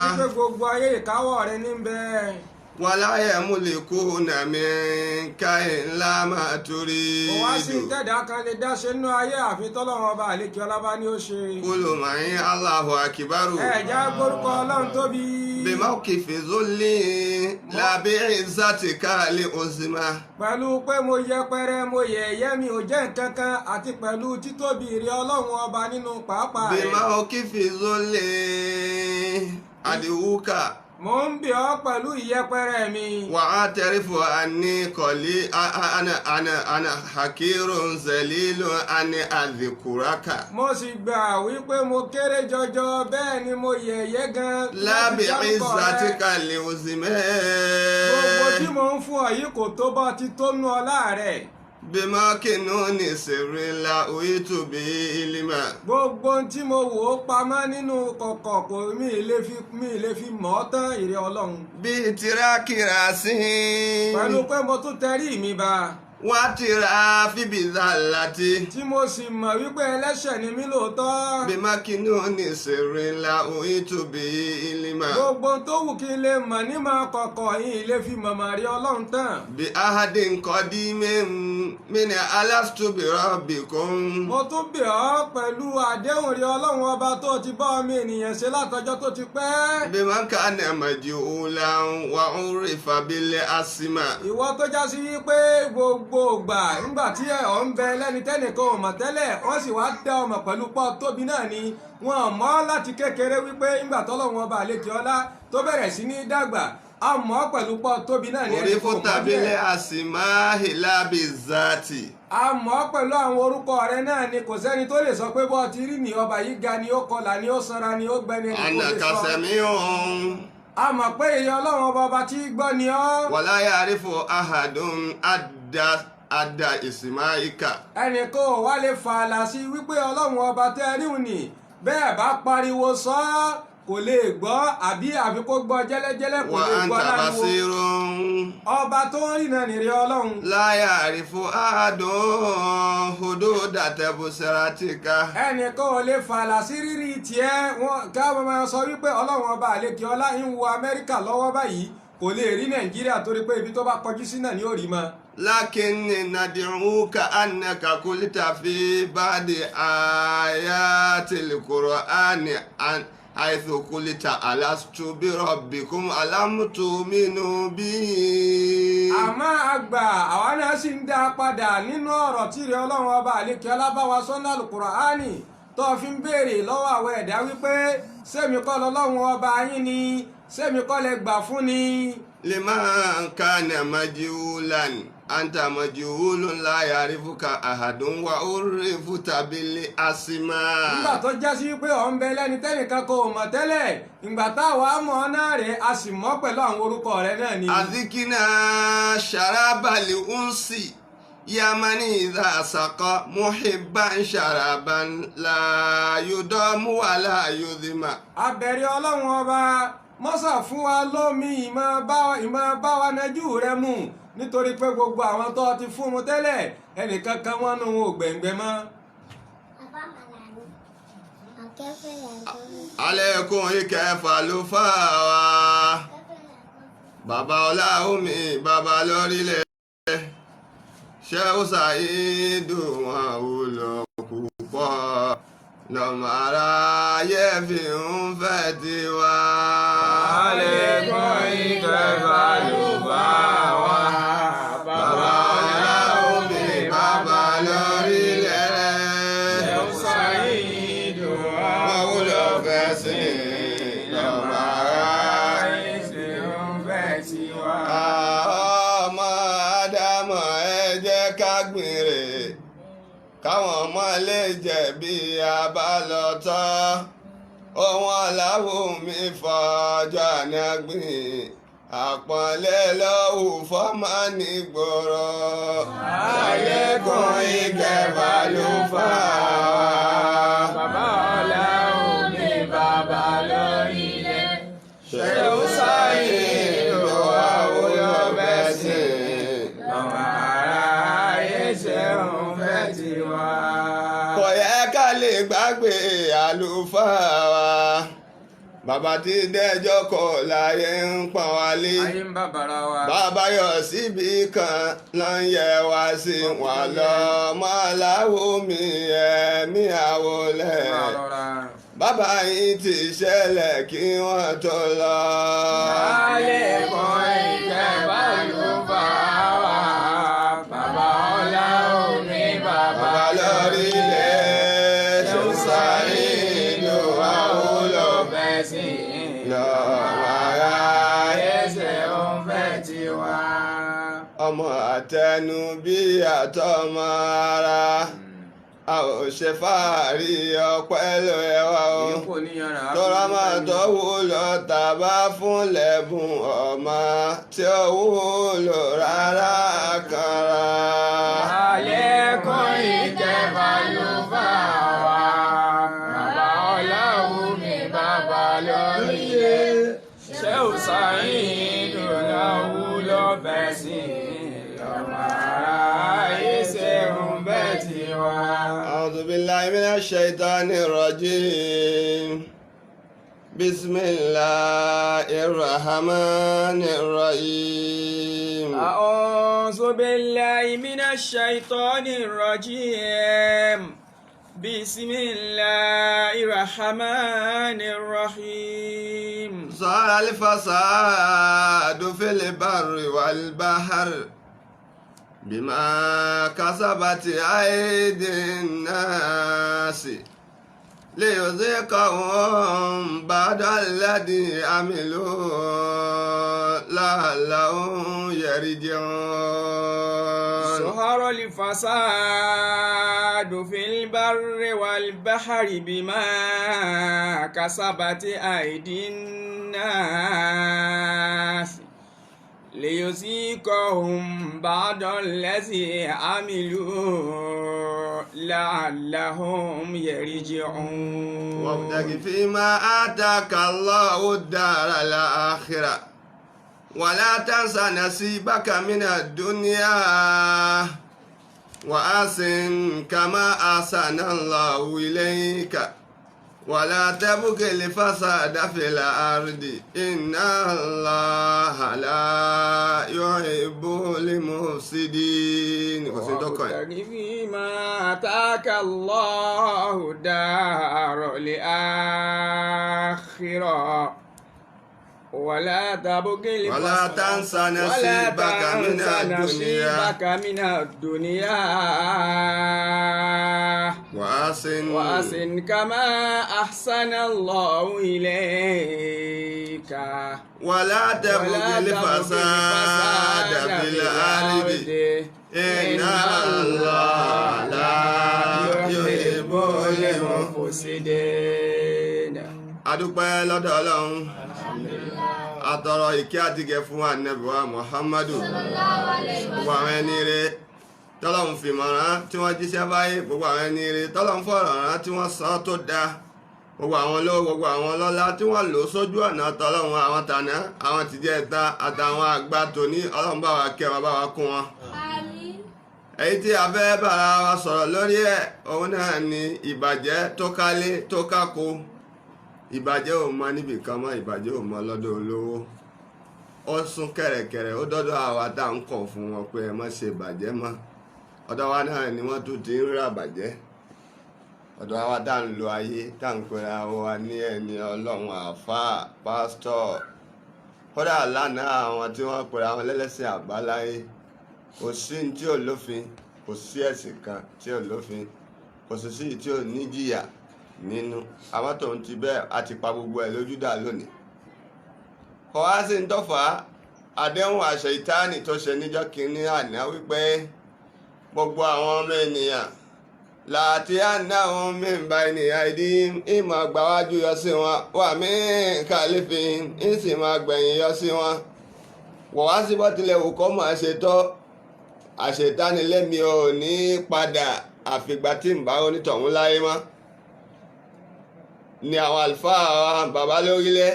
Wípé gbogbo ayé ìkáwọ́ rẹ ní bẹ́ẹ̀. Wala yamlikuna minka illa ma turidu. Kò wá sí tẹ̀dá kan lè dá ṣe nínú ayé àfi tọ́lọ́run ọba àlékè ọlá bá ní ó ṣe. Kulu ma'i Allahu akbaru. Ẹ̀já gbórúkọ Ọlọ́run tóbi. Bi mawqifi zulli la bi'izzatika li uzma. Pẹ̀lú pé mo yẹpẹrẹ mo yẹ̀yẹ́ mi ò jẹ́ nǹkan kan àti pẹ̀lú títóbi ìrẹ Ọlọ́run ọba nínú pàápàá Bi rẹ̀. mawqifi zulli adiwuka. Mo ń bẹ̀ ọ́ pẹ̀lú ìyẹpẹrẹ mi. Wa atarifu anni qali ana hakirun zalilun an adhikuraka. Mo sì gbà wípé mo kéré jọjọ bẹ́ẹ̀ ni mo yẹ̀yẹ́ gan. La bi'izzatika li uzma. Gbogbo tí mo ń fún ọ yìí kò tó bọ́ ti tó nú ọlá rẹ̀. Bima kinuni sirri la uitu bi ilma. Gbogbo tí mo wò ó pamọ́ nínú kọ̀kọ̀ kò mí lè fi mọ̀ ọ́ tán ìrẹ Ọlọ́run. Bi tiraki rasin. Pẹ̀lú pé mo tún tẹrí mi ba. Wa tirafi bi zallati. Tí mo sì mọ̀ wípé ẹlẹ́ṣẹ̀ ni mí lóòótọ́. Bima kinuni sirri la uitu bi ilma. Gbogbo tó wù kí n lè mọ̀ ní máa kọ̀kọ̀ yìí lè fi mọ̀mọ̀ rí Ọlọ́run tán. Bi ahadin qadimin min alastu bi rabbikum. Mo tún bẹ̀ ọ́ pẹ̀lú àdéhùn rí Ọlọ́run ọba tó ti bá ọmọ ènìyàn ṣe látọjọ́ tó ti pẹ́. Bima kana majhulan wa urifa bil asma. Ìwọ tó já sí wípé gbogbo ìgbà nígbà tí ọ̀ ń bẹ lẹ́ni tẹ́nìkan ò mọ̀ tẹ́lẹ̀ wọ́n sì wá dá ọmọ pẹ̀lú pọ́ tóbi náà ni wọ́n mọ̀ láti kékeré wípé nígbà tọ́lọ́run ọba àlejò ọlá tó bẹ̀rẹ̀ sí ní dàgbà a mọ̀ pẹ̀lú pọ́ tóbi náà ní ẹni kò mọ̀ Urifuta bil asma'i la bizati. a mọ̀ pẹ̀lú àwọn orúkọ rẹ náà ni kò sẹ́ni tó lè sọ pé bọ́ ti rí ni ọba yìí ga ni ó kọlà ni ó sanra ni ó gbẹni ẹni kò lè Annaka sọ. sami'un. A mọ̀ pé èyí Ọlọ́run ọba tí gbọ́ ni ọ́. Wala ya'rifu ahadun adda isma'ika. Ẹnìkan ò wá lè fààlà sí wípé Ọlọ́run ọba tẹ́ ríhùn ni bẹ́ẹ̀ bá pariwo sọ ọ́ kò lè gbọ́ àbí kó gbọ́ jẹ́lẹ́jẹ́lẹ́ kò Wa lè gbọ́ anta láriwo. basirun. Ọba tó ń rìnà nìrẹ Ọlọ́run. La ya'rifu ahadun hududa tabsiratika. Ẹnìkan ò lè fààlà sí rírì tiẹ̀ wọn ká máa sọ wípé Ọlọ́run ọba àlekè ọlá ń wo Amẹ́ríkà lọ́wọ́ báyìí kò lè rí Nàìjíríà torí pé ibi tó bá kọjú sí náà ni ó rí mọ́. Lakinni nad'uka annaka qulta fi ba'di ayatil Qur'ani haythu qulta alastu bi rabbikum alam tu'minu bi. Àmọ́ àgbà àwa náà sì ń dá padà nínú ọ̀rọ̀ tí ìrẹ Ọlọ́run ọba àlekè ọlá bá wa sọ́nà Al-Qur'ani tó fi ń béèrè lọ́wọ́ àwọn ẹ̀dá wípé sẹ́mi kọ́ lọ́lọ́run ọba yín ni sẹ́mi kọ́ lẹ gbà fún ni. Liman kana majhulan anta majhulun la ya'rifuka ahadun wa urifuta bil asma. Nígbà tó já sí pé ọ̀ ń bẹ lẹ́ni tẹ́nìkan kò mọ̀ tẹ́lẹ̀ ìgbà táwa mọ̀ náà rẹ̀ a sì mọ̀ pẹ̀lú àwọn orúkọ rẹ̀ náà ni. Azikina sharabal unsi yamani idha saqa muhibban sharaban la yudamu wa la yudhima. Abẹ̀rẹ̀ Ọlọ́run ọba mọ́sà fún wa lómi ìmọ̀ bá wa nájú rẹ mú nítorí pé gbogbo àwọn tó ti fún mu tẹ́lẹ̀ ẹnìkan kan wọ́n nù wọn ò gbẹ̀ngbẹ̀ mọ́. Alẹ́kùn ìkẹfà ló fà wá. Bàbá Ọláomi bàbá lórílẹ̀. Ṣéhù Sàídù wọn ò lọ púpọ̀. Lọ́mọ aráyé fi ń fẹ́ tiwa. Alẹ́kùn ìkẹfà ló fà wá. Bàbá Ọláomi bàbá lórílẹ̀. Ṣéhù Sàídù Wọn ò lọ fẹ́ sìn. Lọ́mọ aráyé ṣe ń fẹ́ tiwa. ọmọ Ádámọ̀ ẹ jẹ́ ká gbìnrè káwọn ọmọ lè jẹ bí a bá lọ tán ohun aláwọ̀ mi fọjọ́ àná gbìn àpọ́nlé lọ́wọ́ fọ́mọ nígboro. Àlékún ìkẹfà ló fà á. Bàbá Ọláomi bàbá lórílẹ̀. Ṣéhù Sàídù àwòyọ bẹ́ẹ̀ sìn. Lọ́mọ aráyé ṣe ń fẹ́ tiwa. Kò yẹ ká lè gbàgbé àlùfáà wa bàbá tí dẹ́jọ́ kọ̀ láyé ń pọ́n wálé. ayé ń bàbàrà wa. bàbá yọ síbi kan ló ń yẹ wá sí wọn lọ mọ́láwo mi ẹ̀mí àwọlẹ̀. bàbá yìí ti ṣẹlẹ̀ kí wọ́n tó lọ. àlékún ìkẹ́ bàlùbà wà bàbá ọlá omi bàbá lórílẹ̀ tó sáré ìlú àwòlò bẹ́ẹ̀ sí lọ́wọ́ ara ẹsẹ̀ òun fẹ́ tiwa. ọmọ àtẹnu bí àtọmọ ara a ò ṣe fàárí ọpẹ́ ló yẹ wá o tọ́ra máa tọ́wọ́ lọ tàbá fún lẹ́bùn ọmọ tí ó wúlò rárá kanra. àlékún ìkẹ́ bàlùbà wà bàbá ọlọ́run mi bàbá lórílẹ̀ ṣé ò sáyìn ìdùnnà wúlò bẹ́ẹ̀ sí lọ́mọ aráyé ṣe ń bẹ́ẹ̀ tiwa. أعوذ بالله من الشيطان الرجيم بسم الله الرحمن الرحيم أعوذ بالله من الشيطان الرجيم بسم الله الرحمن الرحيم صار الفساد في البر والبحر بما كسبت أيدي الناس ليذيقهم بعد الذي عملوا لعلهم يرجعون. ظهر الفساد في البر والبحر بما كسبت أيدي الناس ليذيقهم بعد الذي عملوا لعلهم يرجعون. وابتغ فيما آتاك الله الدار الآخرة ولا تنس نصيبك من الدنيا وأحسن كما أحسن الله إليك ولا تبغ الفساد في الأرض إن الله لا يحب المفسدين. وابتغ فيما آتاك الله دار الآخرة ولا تنس نصيبك من الدنيا وأحسن كما أحسن الله إليك ولا تبغ الفساد في الأرض إن الله لا يحب المفسدين. adúpẹ́ lọ́dọ̀ Ọlọ́run atọrọ ìkẹ́ àtìgẹ̀ fún Ànábì wa Muhammadu gbogbo àwọn ẹni rere tọ́lọ́run fìmọ̀ràn tí wọ́n jíṣẹ́ báyé gbogbo àwọn ẹni rere tọ́lọ́run fọ̀rọ̀ rán tí wọ́n san tó dáa gbogbo àwọn olówó gbogbo àwọn ọlọ́lá tí wọ́n lò sójú ọ̀nà tọ́lọ́run àwọn tàná àwọn tìjẹ́ta àtàwọn àgbà tòní Ọlọ́run bá wa kẹ́ wọn bá wa kún wọn. èyí tí a fẹ́ bára wa sọ̀rọ̀ lórí ẹ̀ òun náà ni ìbàjẹ́ tó kálé tó kákó. ìbàjẹ́ ò mọ níbì kan mọ́ ìbàjẹ́ ò mọ lọ́dọ̀ olówó ó sún kẹ̀rẹ̀kẹ̀rẹ̀ ó dọ́dọ̀ àwa tá à ń kọ̀ fún wọn pé ẹ má ṣe bàjẹ́ mọ́ ọ̀dọ̀ wa náà ni wọ́n tún ti ń rà bàjẹ́ ọ̀dọ̀ àwa tá à ń lo ayé tá à ń pera wa ní ẹni ọlọ́run àáfàá pásítọ̀ kódà lánàá àwọn tí wọ́n pera wọn lẹ́lẹ́sìn àbáláyé kò sí ní tí ò lófin kò sí ẹ̀sìn kan tí ò lófin kò sì sí tí ò níjìyà nínú àwọn tó ń ti bẹ́ẹ̀ a ti pa gbogbo ẹ̀ lójú dà lónìí kọ́ wá sí ń tọ́fà àdéhùn àṣẹ ìtáàní tó ṣe níjọ́ kínní àná wípé gbogbo àwọn ọmọ ènìyàn láti àdáhùn mímba ènìyàn ìdí ìmọ̀ àgbàwájú yọ sí wọn wà mí kàlífin ìsìn máa gbẹ̀yìn yọ sí wọn wọ̀ wá sí bọ́tilẹ̀ òkọ́ mọ̀ àṣetọ́ àṣetánilẹ́mi ò ní padà àfìgbà tí ń bá onítọ̀hún láyé mọ́ ni àwọn àlùfáà bàbá lórílẹ̀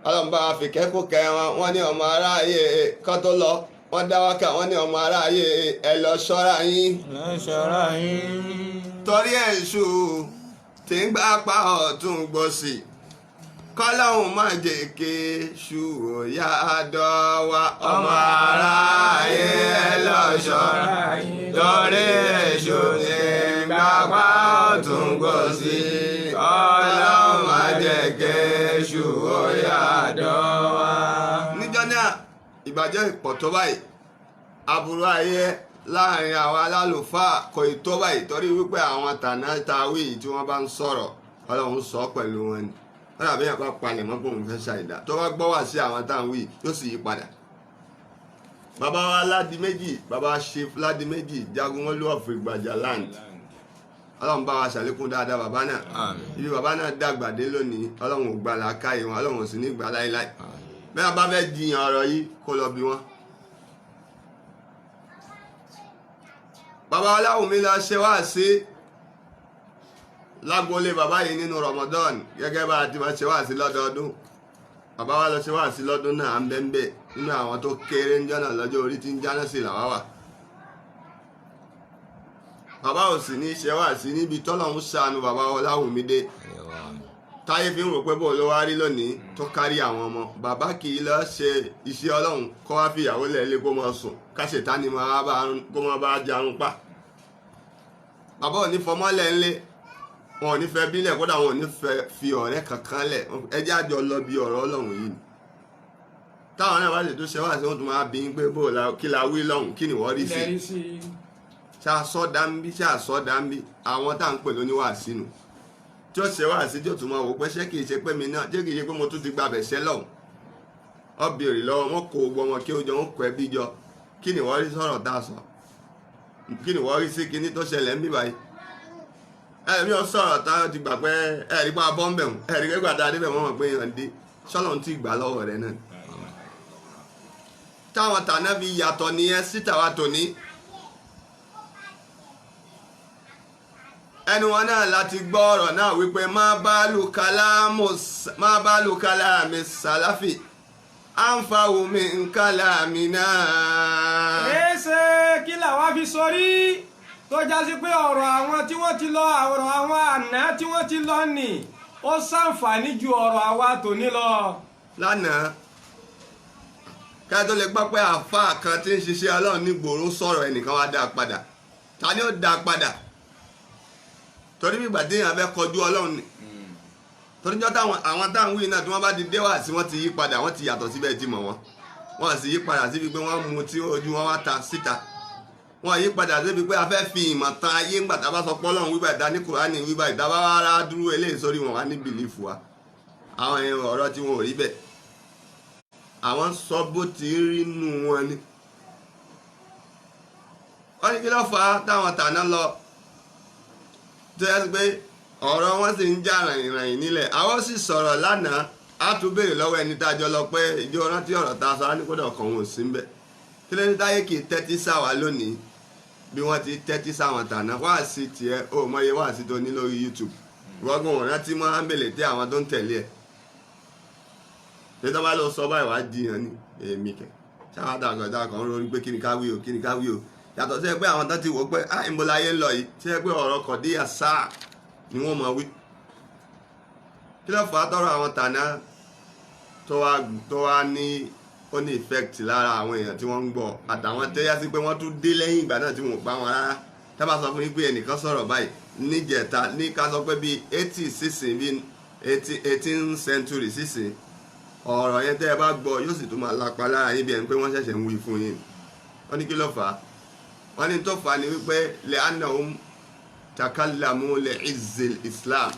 ọlọ́mọba àfikẹ́kùkẹ́ wọn ní ọmọ aráyé kán tó lọ wọ́n dá wákà wọ́n ní ọmọ aráyé ẹ lọ ṣọ́ra yín torí èṣù tí ń gbá apá ọ̀tún gbòsì kọ́láhùn má jẹ́ ké ṣù òyà dọ́wà ọmọ aráyé lọ́ṣọ́ra lórí èṣù ní gbàgbá ọ̀tún gbòsì kọ́láhùn má jẹ́ ké ṣù òyà dọ́wà. níjọ́ náà ìbàjẹ́ ìpọ̀ tó báyìí aburú ayé láàrin àwọn alálùfáà kò ì tó báyìí torí wípé àwọn tànà tàwí tí wọ́n bá ń sọ̀rọ̀ Ọlọ́run sọ pẹ̀lú wọn ni lọ́dà bí yàrá palẹ̀ mọ́ bóun fẹ́ ṣàìdá tó bá gbọ́ wá sí àwọn táwọn wí yóò sì yí padà. bàbá wa Ládìméjì bàbá Chief Ládìméjì Jagunmọ́lú of Ìgbàjà land Ọlọ́run bá wa ṣàlékún dáadáa bàbá náà ibi bàbá náà dàgbà dé lónìí Ọlọ́run ò gbà làákàyè wọn Ọlọ́run ò sì ní gbà láíláí bẹ́ẹ̀ bá fẹ́ jiyàn ọ̀rọ̀ yìí kó lọ bí wọn. bàbá Ọláwùmí lọ ṣe wá sí lágbólé bàbá yìí nínú Ramadan gẹ́gẹ́ bá a ti máa ṣe wá sí lọ́dọọdún bàbá wa lọ ṣe wá sí lọ́dún náà à ń bẹ́ńbẹ́ nínú àwọn tó kéré ń jọ́nà lọ́jọ́ orí tí ń jáná sí làwa wà. bàbá ò sì ní ṣe wá sí níbi tọ́lọ́hún ṣàánú bàbá Ọláwùmí dé táyé fi ń rò pé bó ló wá rí lónìí tó kárí àwọn ọmọ bàbá kì í lọ ṣe iṣẹ́ Ọlọ́run kó wá fi ìyàwó lẹ̀ lé kó máa sùn káṣetá ni kó máa bá jarun pa. bàbá ò ní fọmọ́lẹ̀ ńlẹ̀ wọn ò ní fẹ́ bílẹ̀ kódà wọn ò ní fẹ́ fi ọ̀rẹ́ kankan lẹ̀ ẹjẹ́ àjọ lọ bí ọ̀rọ̀ Ọlọ́run yìí táwọn náà bá lè tó ṣe wá sí wọn tó máa bí ń pé bó kí la wí lọ́hùn kí ni wọ́n rí sí ṣàṣọ́dámbí àwọn tá à ń pè lóníwà sínú tí ó ṣe wá sí tí ó tún máa wò pé ṣé kìí ṣe pé mi náà ṣé kìí ṣe pé mo tún ti gba bẹ̀ṣẹ́ lọ́hùn ọ bèrè lọ́wọ́ wọn kó gbọ́ wọn kí ó jọ wọn kọ ẹbí jọ kí ni wọ́n rí sọ̀rọ̀ tá a sọ kí ni wọ́n rí sí kíní tó ṣẹlẹ̀ ń bí báyìí ẹ̀mí ọ sọ̀rọ̀ táwọn ti gbà pé ẹ̀rí pa bọ́m̀bẹ̀ ẹ̀rí gbẹ́gbà dáadé bẹ̀ wọ́n mọ̀ pé èèyàn dé sọ́lọ́n ti gbà lọ́wọ́ rẹ̀ náà táwọn tàná fi yàtọ̀ nìyẹn síta wa tòní ẹnu wọn náà láti gbọ́ ọ̀rọ̀ náà wípé má bá lù kálámì sàláfì àǹfààwò mi ń kálámì náà. èsè kí làwa fi sọrí tó jásí pé ọ̀rọ̀ àwọn tí wọ́n ti lọ ọ̀rọ̀ àwọn àná tí wọ́n ti lọ nì ó ṣàǹfààní ju ọ̀rọ̀ àwa tòní lọ. lánàá ká tó lè gbọ́ pé àáfàá kan tí ń ṣiṣẹ́ Ọlọ́run nígboro sọ̀rọ̀ ẹnìkan wá dá a padà ta ni ó dá a padà torí bí ìgbà téèyàn fẹ́ kọjú Ọlọ́run ni torí jọ́ àwọn táwọn wí náà tí wọ́n bá di déwà sí wọ́n ti yí padà wọ́n ti yàtọ̀ síbẹ̀ tí mọ̀ wọ́n sì yí padà síbi pé wọ́n mú tí ojú wọn wá ta síta wọ́n yí padà síbi pé a fẹ́ fi ìmọ̀ tan ayé ńgbà tá a bá sọ pé Ọlọ́run wíwá ìdá ní Kùránì wíwá ìdá bá wá rá dúró eléyìí sórí wọn wá ní bìlífù wa àwọn èèyàn ọ̀rọ̀ tí wọn ò rí bẹ́ẹ̀ àwọn sọ bó ti rí nù wọn ni wọ́n ní kí ló fà á táwọn tàná lọ tó yẹ pé ọ̀rọ̀ wọn sì ń já ràyìnràyìn nílẹ̀ àwọn sì sọ̀rọ̀ lánàá á tún béèrè lọ́wọ́ ẹni tá a jọ lọ pé ìjọ rántí ọ̀rọ̀ tá a sọ á ní kódà ọkàn wọn ò sí ń bẹ̀ kí ló ní táyé kì í tẹ́tí sáwà lónìí bí wọ́n ti tẹ́tí sáwọn tàná wá sí tiẹ̀ ó mọye wá sí tó ní lórí YouTube ìwọ́gbọ̀n wọn rántí mọ́ ámbèlè tí àwọn tó ń tẹ̀lé ẹ̀ tí tó bá lọ sọ báyìí wá jiyàn ní èmi kẹ sáwọn àdàgọ̀dà kan lórí pé kí ni ká wí o kí ni ká wí o yàtọ̀ sí pé àwọn tó ti wò pé ìmọ̀láyé ń lọ yìí tí pé ọ̀rọ̀ kọ̀díyà sáà ni wọ́n máa wí kí ló fà á tọrọ àwọn tàná tó wá ní ó ní effect lára àwọn èèyàn tí wọ́n ń gbọ́ àtàwọn tẹ́yà sí pé wọ́n tún dé lẹ́yìn ìgbà náà tí wọ́n bá wọn rárá tá bá sọ fún yín pé ẹnìkan sọ̀rọ̀ báyìí níjẹta ní ká sọ pé bíi 80 sísìn bíi 18th century sísìn ọ̀rọ̀ yẹn tẹ́ ẹ bá gbọ́ yóò sì tún máa lápa lára yín bí ẹni pé wọ́n ṣẹ̀ṣẹ̀ ń wí fún yín wọ́n ní kí ló fà á wọ́n ní tó fà á ní wípé li'annahum takallamu li'izzil Islam.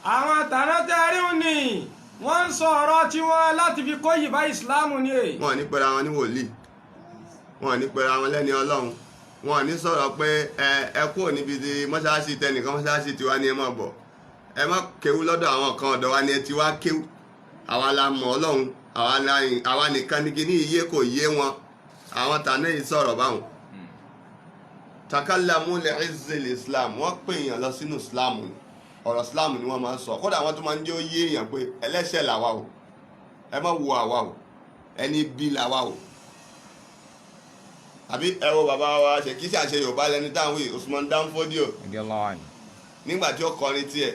àwọn tàná tẹ́ rí ni wọ́n ń sọ ọ̀rọ̀ tiwọn láti fi kó yìí bá ìsìláàmù ni èyí. wọ́n ní pera wọn ní wòlíì wọ́n ní pera wọn lẹ́ni Ọlọ́run wọ́n ní sọ̀rọ̀ pé ẹ kúrò níbi tí mọ́ṣáláṣí tẹnìkan mọ́ṣáláṣí tiwa ni ẹ má bọ̀ ẹ má kéwú lọ́dọ̀ àwọn kan ọ̀dọ̀ wa ni ẹ ti wá kéwú àwa la mọ̀ Ọlọ́run àwa nìkan ní kíní iye kò yé wọn àwọn tàná yìí sọ̀rọ̀ báwọn. takallamu li'izzil Islam wọ́n pè èèyàn lọ sínú Islam ni ọ̀rọ̀ Islam ni wọ́n máa ń sọ kódà wọ́n tún máa ń jẹ́ ó yé èèyàn pé ẹlẹ́ṣẹ̀ làwa o ẹ má wo àwa o ẹni bí làwa o àbí ẹ wo bàbá wa ṣe kí ṣàṣe Yorùbá lẹni táwọn wí Usman Dan Fodio nígbà tí ó kọrin tiẹ̀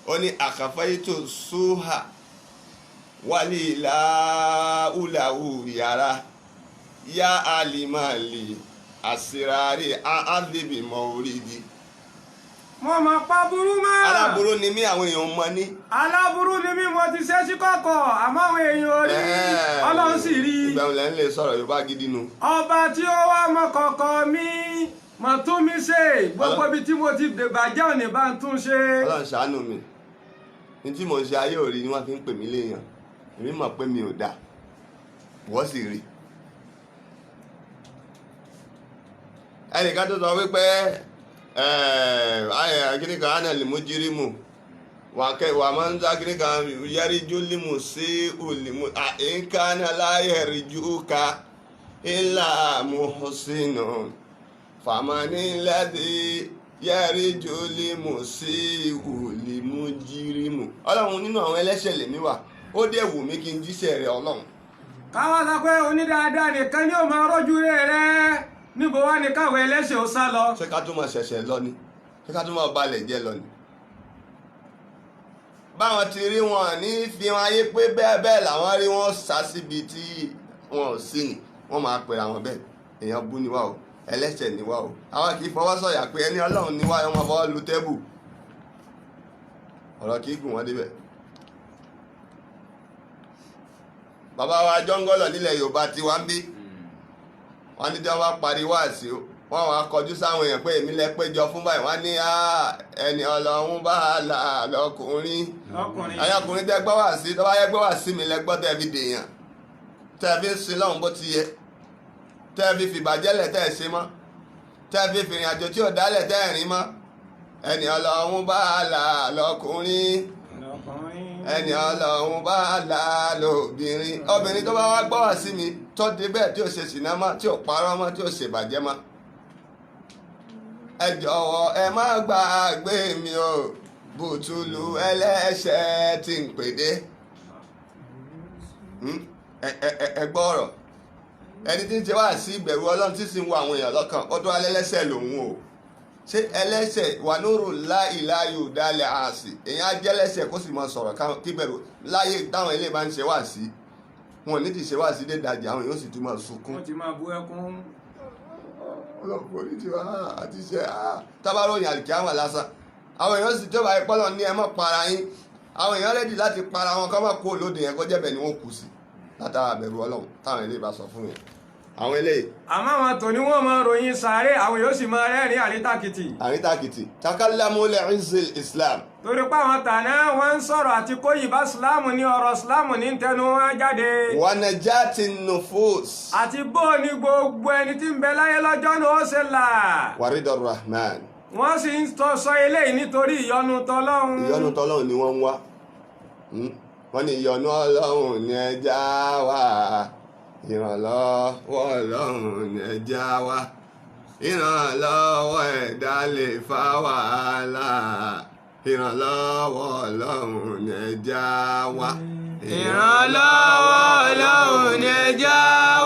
ó ní àkàfẹ́yìtò sóhà wálé láúláú yàrá yá àlìmọ́lì àsìrárì àádìbìmọ̀ orídi. mo mọ̀ pa burú mọ́. aláburú ni mí, àwọn èèyàn mọ ní. aláburú ni mí, mo ti ṣe sí kọ̀kọ̀ àmọ́ àwọn èèyàn rí Ọlọ́run sì rí. ìgbà wo lẹ́ ń lè sọ̀rọ̀ Yorùbá gidi nu. ọba tí ó wá mọ kọ̀kọ̀ mi mọ̀ tún mi ṣe gbogbo ibi tí mo ti bàjẹ́ òní bá ń tún ṣe. Ọlọ́run ṣàánú mi ní tí mò ń ṣe ayé òrí ni wọ́n fi ń pè mí léèyàn, èmi mọ̀ pé mi ò dáa wọ́n sì rí. ẹnìkan tó sọ wípé kíníkan ánà lè mú jírímù wà máa ń dá kíníkan yẹríjú límù sí òlìmù àìkánná láyé ríjú ká ilà muhsinu fàmánì lẹ́dí yẹríjú límù sí òlìmù jírímù. Ọlọ́run nínú àwọn ẹlẹ́ṣẹ̀ lèmi wà, ó dẹ̀ wù mí kí n jíṣẹ́ rẹ̀ Ọlọ́run. káwá sọ pé onídáadáa nìkan ni ó máa rọ́jú rẹ̀ níbo wá ní káwọn ẹlẹ́ṣẹ̀ ó sá lọ. ṣé ká tún máa ṣẹ̀ṣẹ̀ lọ ni, ṣé ká tún máa balẹ̀ jẹ́ lọ ni. báwọn ti rí wọn ní fi wọn ayé pé bẹ́ẹ̀ bẹ́ẹ̀ làwọn rí wọn sá síbi tí wọn ò sí ni wọ́n máa pèrè àwọn bẹ́ẹ̀ èèyàn bú ni wá o, ẹlẹ́ṣẹ̀ ni wá o. àwọn kì í fọwọ́ sọ̀yà pé ẹni Ọlọ́run ni wá ẹ wọn fọwọ́ lu tẹ́bù, ọ̀rọ̀ kì í gùn wọ́n débẹ̀. bàbá wa jọ́ngọ́lọ̀ nílẹ̀ Yorùbá ti wá ń bí wọ́n ní tí wọ́n bá parí wáàsí wọ́n wá kọjú sáwọn èèyàn pé èmi lẹ péjọ fún báyìí wọ́n ní ẹni Ọlọ́run bá là lọkùnrin ayọkùnrin tẹ́ gbọ́ wáàsí tó bá yẹ gbọ́ wáàsí mi lẹ gbọ́ tẹ́ fi dèèyàn tẹ́ fi ń sin lọ́hùn bó ti yẹ, tẹ́ fi fìbàjẹ́lẹ̀ tẹ́ ṣe mọ́, tẹ́ fi fìrìn àjò tí ò dálẹ̀ tẹ́ rìn mọ́. ẹni Ọlọ́run bá là lọkùnrin ẹni Ọlọ́run bá là lóbìnrin. obìnrin tó bá wá gbọ́ wá sí mi tó dé bẹ́ẹ̀ tí ò ṣe ṣìnà mọ́, tí ò parọ́ mọ́, tí ò ṣe bàjẹ́ mọ́, ẹ jọ̀wọ́ ẹ má gbàgbé mi o bùtùlù ẹlẹ́ṣẹ̀ tí ń pèdé. ẹ gbọ́ ọ̀rọ̀ ẹni tí ń ṣe wá sí ìbẹ̀rù Ọlọ́run tí sì ń wo àwọn èèyàn lọ́kàn ó tó alẹ́lẹ́ṣẹ̀ lòun o. ṣé ẹlẹ́ṣẹ̀ wà lóru láìláyò dálẹ̀ àásì èyàn á jẹ́ ẹlẹ́ṣẹ̀ kó sì mọ sọ̀rọ̀ kí bẹ̀rù láyé táwọn ilé bá ń ṣe wá sí wọn ò ní ti ṣe wá sí dédàjì àwọn èèyàn sì tún máa sunkún. wọ́n ti máa bú ẹkún. ọlọ́pàá orí ti wá àti ṣe tábàròyìn àlìkí àwọn lásán àwọn èèyàn sì tó bá yẹ pọ́lọ́ ní ẹ mọ́ para yín, àwọn èèyàn rẹ́dì láti para wọn kọ́ mọ́ kó lóde yẹn kó jẹ́bẹ̀ ni wọ́n kù sí látara bẹ̀rù Ọlọ́run táwọn ilé bá sọ fún yẹn. àwọn eléyìí. àmọ́ àwọn tòní wọ́n máa ròyìn sàárè àwọn yóò sì máa rẹ́rìn àríntàkìtì. àríntàkìtì takallamu li'izil islam. torí pé àwọn tàná wọn ń sọ̀rọ̀ àti kóyì bá sílámù ní ọ̀rọ̀ sílámù ní tẹnu wọn jáde. wa najati nufus. àti bó ni gbogbo ẹni tí ń bẹ láyé lọ́jọ́ ni ó ṣe là. waridar rahman. wọ́n sì ń sọ eléyìí nítorí ìyọ́nú tọlọ́hun. ìyọ́nú tọlọ́hun ni wọ́n ń wá. wọ́n ní ìyọ́nú Ọlọ́hun ni ẹja wà. ìrànlọ́wọ́ Ọlọ́run ni ẹja wá, ìrànlọ́wọ́ ẹ̀dá lè fa wàhálà, ìrànlọ́wọ́ Ọlọ́run ni ẹja wá. ìrànlọ́wọ́ Ọlọ́run ni ẹja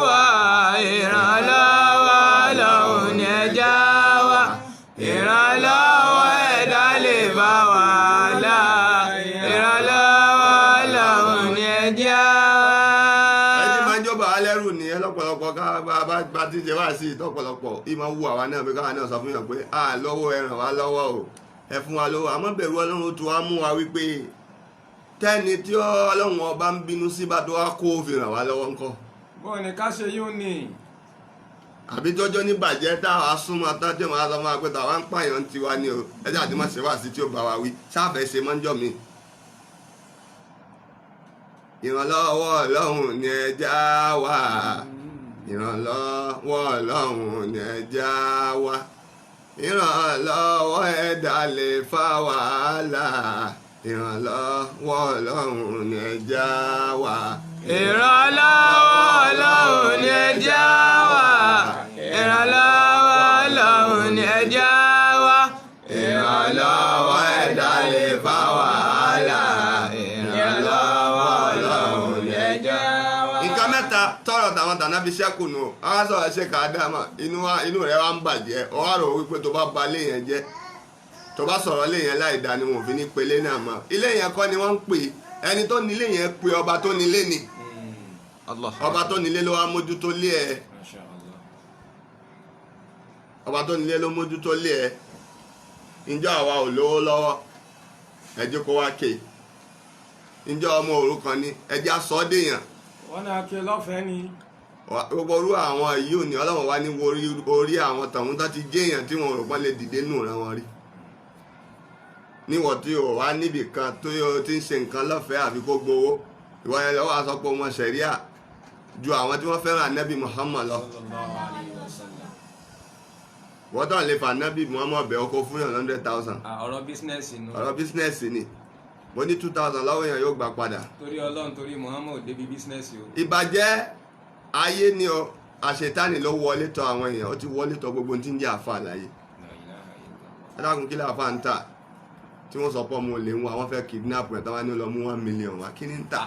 wá, ìrànlọ́wọ́ Ọlọ́run ni ẹja wá, ìrànlọ́wọ́ ẹ̀dá lè fa wàhálà, ìrànlọ́wọ́ Ọlọ́run ni ẹja wá. lọ́pọ̀lọpọ̀ ká bá ti jẹ wá sí ìtọ́pọ̀lọpọ̀ ìmọ̀ wù àwa náà pé káwa náà sọ fún yàn pé lọ́wọ́ ẹ ràn wá lọ́wọ́ o, ẹ fún wa lọ́wọ́. àmọ́ bẹ̀rù Ọlọ́run tó wá mú wa wípé tẹ́ni tí Ọlọ́run ọba ń bínú sí bá tó wá kó fi ràn wá lọ́wọ́ ńkọ́. bọ́ọ̀ ni ká ṣe yóò ní. àbí tọ́jọ́ ní bàjẹ́ táwa súnmọ́ tọ́jọ́ máa sọ fún wa pé táwa ń pààyàn tiwa ni o, ẹjọ́ àti má ṣe wá sí tí ó bá wa wí sáfẹ́ ṣe mọ́jọ́ mi. ìrànlọ́wọ́ Ọlọ́run ni ẹja wà, ìrànlọ́wọ́ Ọlọ́run ni ẹja wá, ìrànlọ́wọ́ ẹ̀dá lè fa wàhálà, ìrànlọ́wọ́ Ọlọ́run ni ẹja wá. ìrànlọ́wọ́ Ọlọ́run ni ẹja wá, ìrànlọ́wọ́ Ọlọ́run ni ẹja wá, ìrànlọ́wọ́ ẹ̀dá lè fa wàhálà, ìrànlọ́wọ́ Ọlọ́run ni ẹja wá. nǹkan mẹ́ta tọrọ tàwọn tàná fi ṣẹ́kù nù àwọn sọ̀rọ̀ ṣe kà á dá mà inú rẹ̀ wá ń bàjẹ́ ọwọ́ rò wípé tó bá ba ilé yẹn jẹ́ tó bá sọ̀rọ̀ ilé yẹn láì dá ni wọn ò fi ní pelé náà mọ́ ilé yẹn kọ́ ni wọ́n ń pè ẹni tó nílé yẹn pe ọba tó nílé ni Allah. ọba tó nílé ló wá mójútó lé ẹ Masha Allah. ọba tó nílé ló mójútó lé ẹ ǹjọ́ àwa ò lówó lọ́wọ́ ẹ jẹ́ kó wá ké ǹjọ́ ọmọ òrukàn ni ẹ jẹ́ aṣọ dèèyàn wọ́n náà ké lọ́fẹ̀ẹ́ ni. gbogbo orú àwọn yìí ò ní ọlọ́wọ́n wá ní orí àwọn tàwọn tó ti jéèyàn tí wọn rò pọ́n lè dìde nù ràn wọn rí níwọ̀n tí o wá níbì kan tó yọ tí ń ṣe nǹkan lọ́fẹ̀ẹ́ àfi kó gbowó ìwọ yẹn lọ́wọ́ aṣọ pé ọmọ ṣẹ̀ríà ju àwọn tí wọ́n fẹ́ràn ànábì Muhammad lọ Sallallahu alayhi wa sallam. wọ́n tán lè fa ànábì Muhammad bẹ̀ ọkọ̀ fún yàn 100,000 ọ̀rọ̀ bísínẹ́sì nù. ọ̀rọ̀ bísínẹ́sì ni mo ní 2,000 lọ́wọ́ yẹn yóò gbà padà torí Ọlọ́run torí Muhammad débi bísínẹ́sì o. ìbàjẹ́ ayé ni o àṣetánì ló wọlé tọ̀ àwọn èèyàn ó ti wọlé tọ̀ gbogbo tí ń jẹ́ àfa àlàyé La ilaha illallah. adágún kí láàfà ń tà tí wọ́n sọ pé ọmọ olè ń wá wọ́n fẹ́ kidnap rẹ̀ táwọn ní lọ mú 1 million wá kí ní ń tà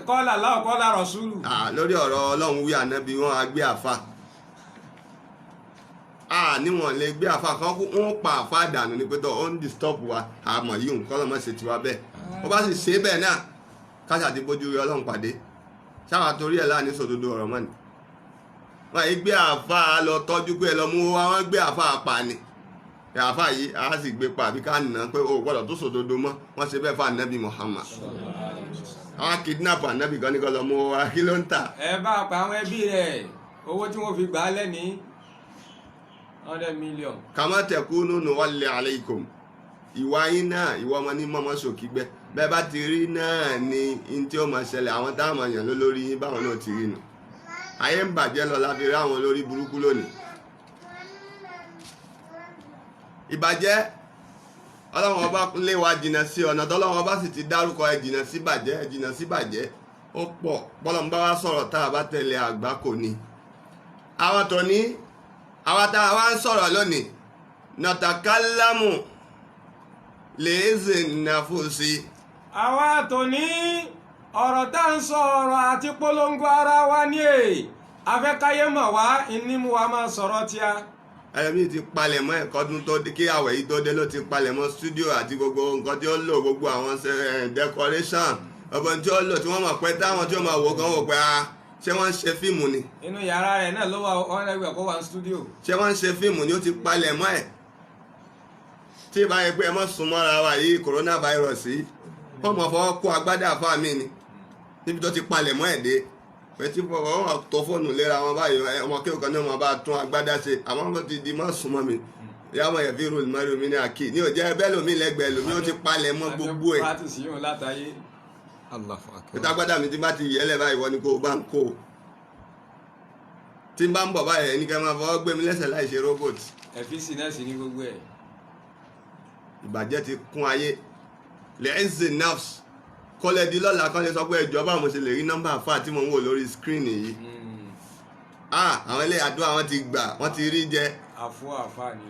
kọ́lá láwọ̀ kọ́lá rọ̀ṣúlù. lórí ọ̀rọ̀ ọlọ́run wí ànábì wọ́n á gbé àfa níwọ̀n lè gbé àfa kan wọ́n pa àfa dànù ní pẹ́tọ́ ó ń disturb wa àmọ̀ yìí nǹkan lọ́mọ ṣe tiwa bẹ́ẹ̀ wọ́n bá sì ṣe bẹ́ẹ̀ náà káṣà ti bójú rí ọlọ́run pàdé ṣáwa torí ẹ̀ láàánú sòdodo ọ̀rọ̀ mọ́ni wọ́n yìí gbé àfa lọ tọ́jú pé ẹ lọ mú wa wọ́n gbé àfa apani àfa yìí a sì gbé pa àbí ká nà pé o gbọ́dọ̀ tó sòdodo mọ́ wọ́n ṣe bẹ́ẹ̀ fún ànábì Muhammad àwọn kidnap ànábì kan ní kọ́ lọ mú wa kí ló ń tà. ẹ bá pa àwọn ẹbí rẹ̀ owó tí wọ́n fi gbà á lẹ́ni 100 million. kàmá tẹkúnú nuwalli alaykum ìwà yín náà ìwà ọmọ ní mọ́mọ́ sòkígbẹ́ bẹ́ẹ̀ bá ti rí náà ni in tí ó máa ṣẹlẹ̀ àwọn táwọn máa yàn lórí yín báwọn náà ti rí nù ayé ń bàjẹ́ lọ láfi rí àwọn olórí burúkú lónìí ìbàjẹ́ ọlọ́run ọba lé wa jìnnà sí ọ̀nà tọ́lọ́run ọba sì ti dárúkọ ẹ jìnnà sí bàjẹ́ ẹ jìnnà sí bàjẹ́ ó pọ̀ bọ́lọ̀ ń bá wa sọ̀rọ̀ tá a bá tẹ̀lé àgbá kò ní àwọn tó ní àwọn tá a wá ń sọ̀rọ̀ lónìí nàtàkálámù lèézè nàfòsí. àwa tó ní ọ̀rọ̀ tá ń sọ ọ̀rọ̀ àti polongo ara wa ní afẹ́káyé mọ̀ wá ìnímú wa máa sọ̀rọ̀ tíá. ẹlẹ́mìí ti palẹ̀mọ́ ẹ̀kọ́dún tó kí àwẹ̀ yìí tó dé ló ti palẹ̀mọ́ stúdíò àti gbogbo nǹkan tí ó lò gbogbo àwọn decoration ọgbọ́n tí ó lò tí wọ́n mọ̀ pé táwọn tí ó máa wò gan wò pé ṣé wọ́n ń ṣe fíìmù ni. inú yàrá rẹ̀ náà ló wà ọ̀rẹ́gbẹ̀ kó wà ní stúdíò. ṣé wọ́n ń ṣe fíìmù ni ó ti palẹ̀mọ́ ẹ̀ tí ìbá yẹ pé ẹ mọ̀ sún mọ́ra wa yìí coronavirus yìí wọ́n mọ̀ fọwọ́ kó agbádá àfáà mi ni níbi tó ti palẹ̀mọ́ ẹ̀ dé pẹ̀tí wọ́n tó fóònù léra wọn báyìí ọmọ kí òkan náà wọn bá tún agbádá ṣe àmọ́ wọn ti di mọ́ súnmọ́ mi ìyá wọn yẹn fi rúùlù mẹ́rin mi ní àkì ní òjẹ́ ẹbẹ́ lómi lẹ́gbẹ̀ẹ́ lómi ó ti palẹ̀ mọ́ gbogbo ẹ̀. practice yóò látàyé. Allahu Akbar. pété agbádá mi ti bá ti yẹlẹ̀ báyìí wọ́n ni kó o bá ń kó o tí n bá ń bọ̀ báyìí ẹni kẹ́ máa fọwọ́ gbé mi lẹ́sẹ̀ láì ṣe robot. ẹ̀fíìsì náà sì ní gbogbo ẹ̀. ìbàjẹ́ ti kún ayé lẹ́ẹ̀nsì nerves kọ́lẹ̀ di lọ́la kan lè sọ pé ẹjọ́ bá mo ṣe lè rí nọ́mbà àfáà tí mo ń wò lórí screen yìí àwọn ilé àdúrà wọn ti gbà wọn ti rí jẹ àfáà ni.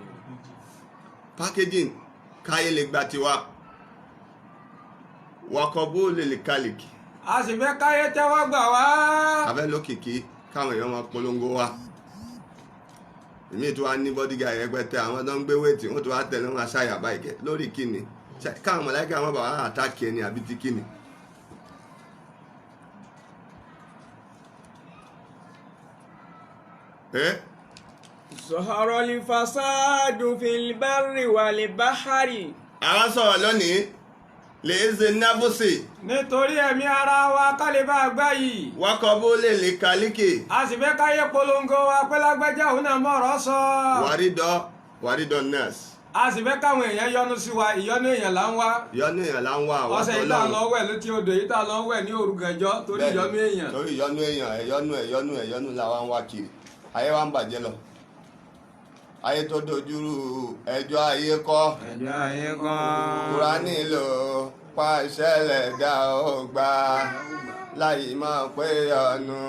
packaging káyé lè gba tiwa wakọ̀bó lè lè kálíkì. a sì fẹ́ káyé tẹ́wọ́ gbà wá. abẹ́ lókìkí káwọn èèyàn máa polongo wa èmi tó wá ní bodyguard rẹpẹtẹ àwọn tó ń gbé wéètì wọn tó wá tẹ̀lé wọn aṣáyà báyìí kẹ lórí kíni káwọn mọ̀láìkà wọn bá wà àtàkì ẹni àbí ti kíni. Zahara al-fasadu fil barri wal bahri. àwọn sọ̀rọ̀ lónìí lè ṣe náfọ́sì. nítorí ẹ̀mí ara wa kálíbà gbá yìí. wákọ̀bó lè lè kálíkì. a sì fẹ́ káyé polongo wa pé lágbájá òun náà mọ̀rọ̀ sọ. wàrídọ̀ nurse. a sì fẹ́ káwọn èèyàn yọ́nú sí wa ìyọ́nú èèyàn là ń wá. ìyọ́nú èèyàn là ń wá àwọn ọ̀sẹ̀ yìí tá lọ wẹ̀ létí odò yìí tá lọ wẹ̀ ní òrùgànjọ́ torí ìyọ́nú èèyàn. torí ìyọ́nú èèyàn ẹ̀yọ́nú làwọn ń wá kiri ayé wa ń bàjẹ́ lọ ayé tó dojúrú ẹjọ́ ayé kọ́ Kùránì lò pàṣẹ lẹ̀dá ó gbà láyé máa pé ọ̀nù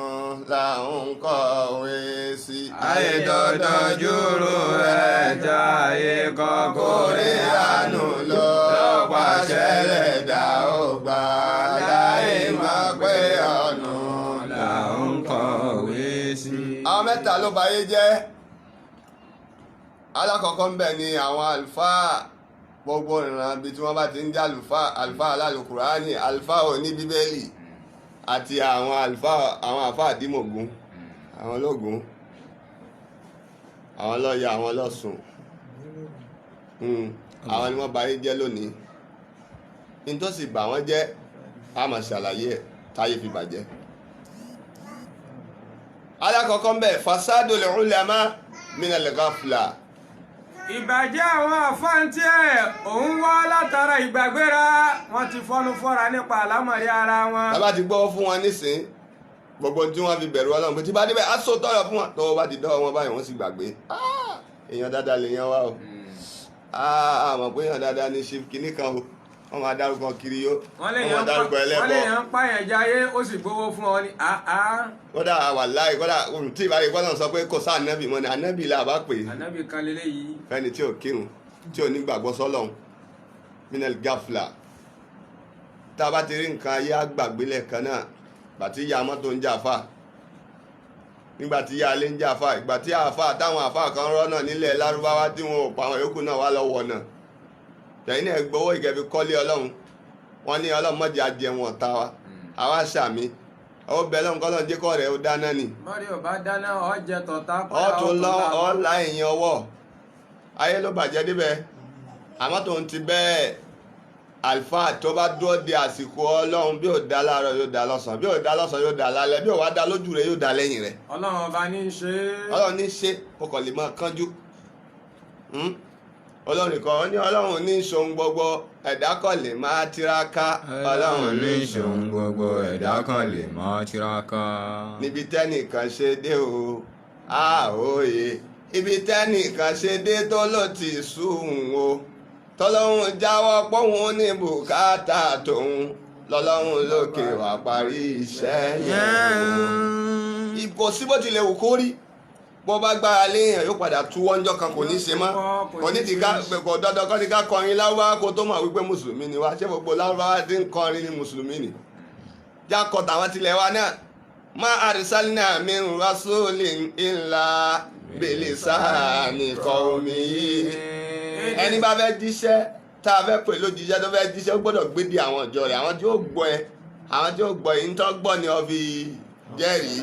làwọn kọ̀wé sí. ayé tó dojúrú ẹjọ́ ayé kọ́ Kùránì lò pàṣẹ lẹ̀dá ó gbà láyé máa pé ọ̀nù làwọn kọ̀wé sí. àwọn mẹ́ta ló bayé jẹ́ alákọ̀ọ́kọ́ ń bẹ ni àwọn àlùfáà gbogbo ìran bí tí wọ́n bá ti ń jẹ́ àlùfáà alálùkùránì àlùfáà òní bíbélì àti àwọn àlùfáà àdìmọ̀gún àwọn ológun àwọn lọ́ọ̀yà àwọn lọ́sùn àwọn ni wọ́n bá yé jẹ́ lónìí ní tó sì bà wọ́n jẹ́ a máa ṣàlàyé ẹ̀ táyé fi bàjẹ́. alákọ̀ọ́kọ́ ń bẹ̀ fasadul ulama minal ghafla. ìbàjẹ́ àwọn àfáǹtí ẹ̀ òun wá látara ìgbàgbéra wọ́n ti fọ́nú fọ́ra nípa àlámọ̀rí ara wọn. tábà ti gbọ́ fún wọn nísìn gbogbo tí wọ́n fi bẹ̀rù Ọlọ́run pé tí bá débẹ̀ á sọ tọrọ fún wọn tọwọ́ bá ti dọ́wọ́ wọn báyìí wọ́n sì gbàgbé èèyàn dáadáa lè yan wá o àmọ̀ pé èèyàn dáadáa ní ṣe kinní kan o wọ́n máa dárúkọ kiri yó wọ́n máa dárúkọ ẹlẹ́bọ wọ́n lè yàn pààyàn jayé ó sì gbowó fún ọ ní kódà wàláhì kódà tí ìbáraẹ̀ kọ́nà sọ pé kò sá ànábì mọ́ ni ànábì là bá pè é ànábì kan lélẹ́yìí fẹ́ni tí ò kírun tí ò ní gbàgbọ́ sọ́lọ́hun minel gafla tá a bá ti rí nǹkan ayé àgbàgbé lẹ́ẹ̀kan náà bàtí ìyá mọ́tò ń jàfà nígbà tí ìyá alẹ́ ń jàfà ìgbà tí àfà táwọn àfà kan rọ́nà nílẹ̀ lárúbáwá tí wọn ò pa àwọn yòókù náà wá lọ́wọ́ náà tẹ̀yìn náà gbowó ìkẹ́fi kọ́lé ọlọ́run wọ́n ní ọlọ́run mọ́jì ajẹun ọ̀tá wa àwa sàmì ó bẹ lọ́run kọ́ lọ́run jẹ́kọ̀ rẹ̀ ó dáná ni. mọ́rí ò bá dáná ọ̀jẹ̀ tọ̀tà ọ̀ tún lọ ọ̀la èèyàn ọwọ́ ayé ló bàjẹ́ débẹ̀ àmọ́ tó ń ti bẹ́ẹ̀ àlùfáà tó bá dúró de àsìkò ọlọ́run bí ò dá láàárọ̀ yóò dá lọ́sàn bí ò dá lọ́sàn yóò dá lálẹ́ bí ò wá dá lójú rẹ̀ yóò dá lẹ́yìn rẹ̀. ọlọ́run ọba ní í ṣe. ọlọ́run ní í ṣe kò kàn lè máa kánjú ọlọ́run kan ní ọlọ́run ní ìṣòun gbogbo ẹ̀dá kan lè máa tiraka ọlọ́run ní ìṣòun gbogbo ẹ̀dá kan lè máa tiraka. níbi tẹ́nìkan ṣe dé o àòye ibi tẹ́nìkan ṣe dé tó ló ti sùn o tọ́lọ́run jáwọ́ pọ́hùn ní bùkátà tòun lọ́lọ́run lókè wá parí iṣẹ́ yẹn. kò sí bó tilẹ̀ wù kó rí bó bá gbára léèyàn yóò padà tú wọ́njọ́ kan kò ní ṣe mọ́ kò ní ti ká kò dandan kọ́ ni ká kọrin lárúbáwá kó tó mọ̀ wípé mùsùlùmí ni wá ṣé gbogbo lárúbáwá ti ń kọrin ní mùsùlùmí ni. jákọ̀ tàwọn tilẹ̀ wa náà má àrísálínà min rasulin illa bilisani qawmihi. ẹni bá fẹ́ jíṣẹ́ tá a fẹ́ pè lójíṣẹ́ tó fẹ́ jíṣẹ́ ó gbọ́dọ̀ gbé di àwọn ìjọ rẹ̀ àwọn tí ó gbọ́ ẹ àwọn tí ó gbọ́ yìí ń tọ́ gbọ́ ni ọ fi jẹ́rìí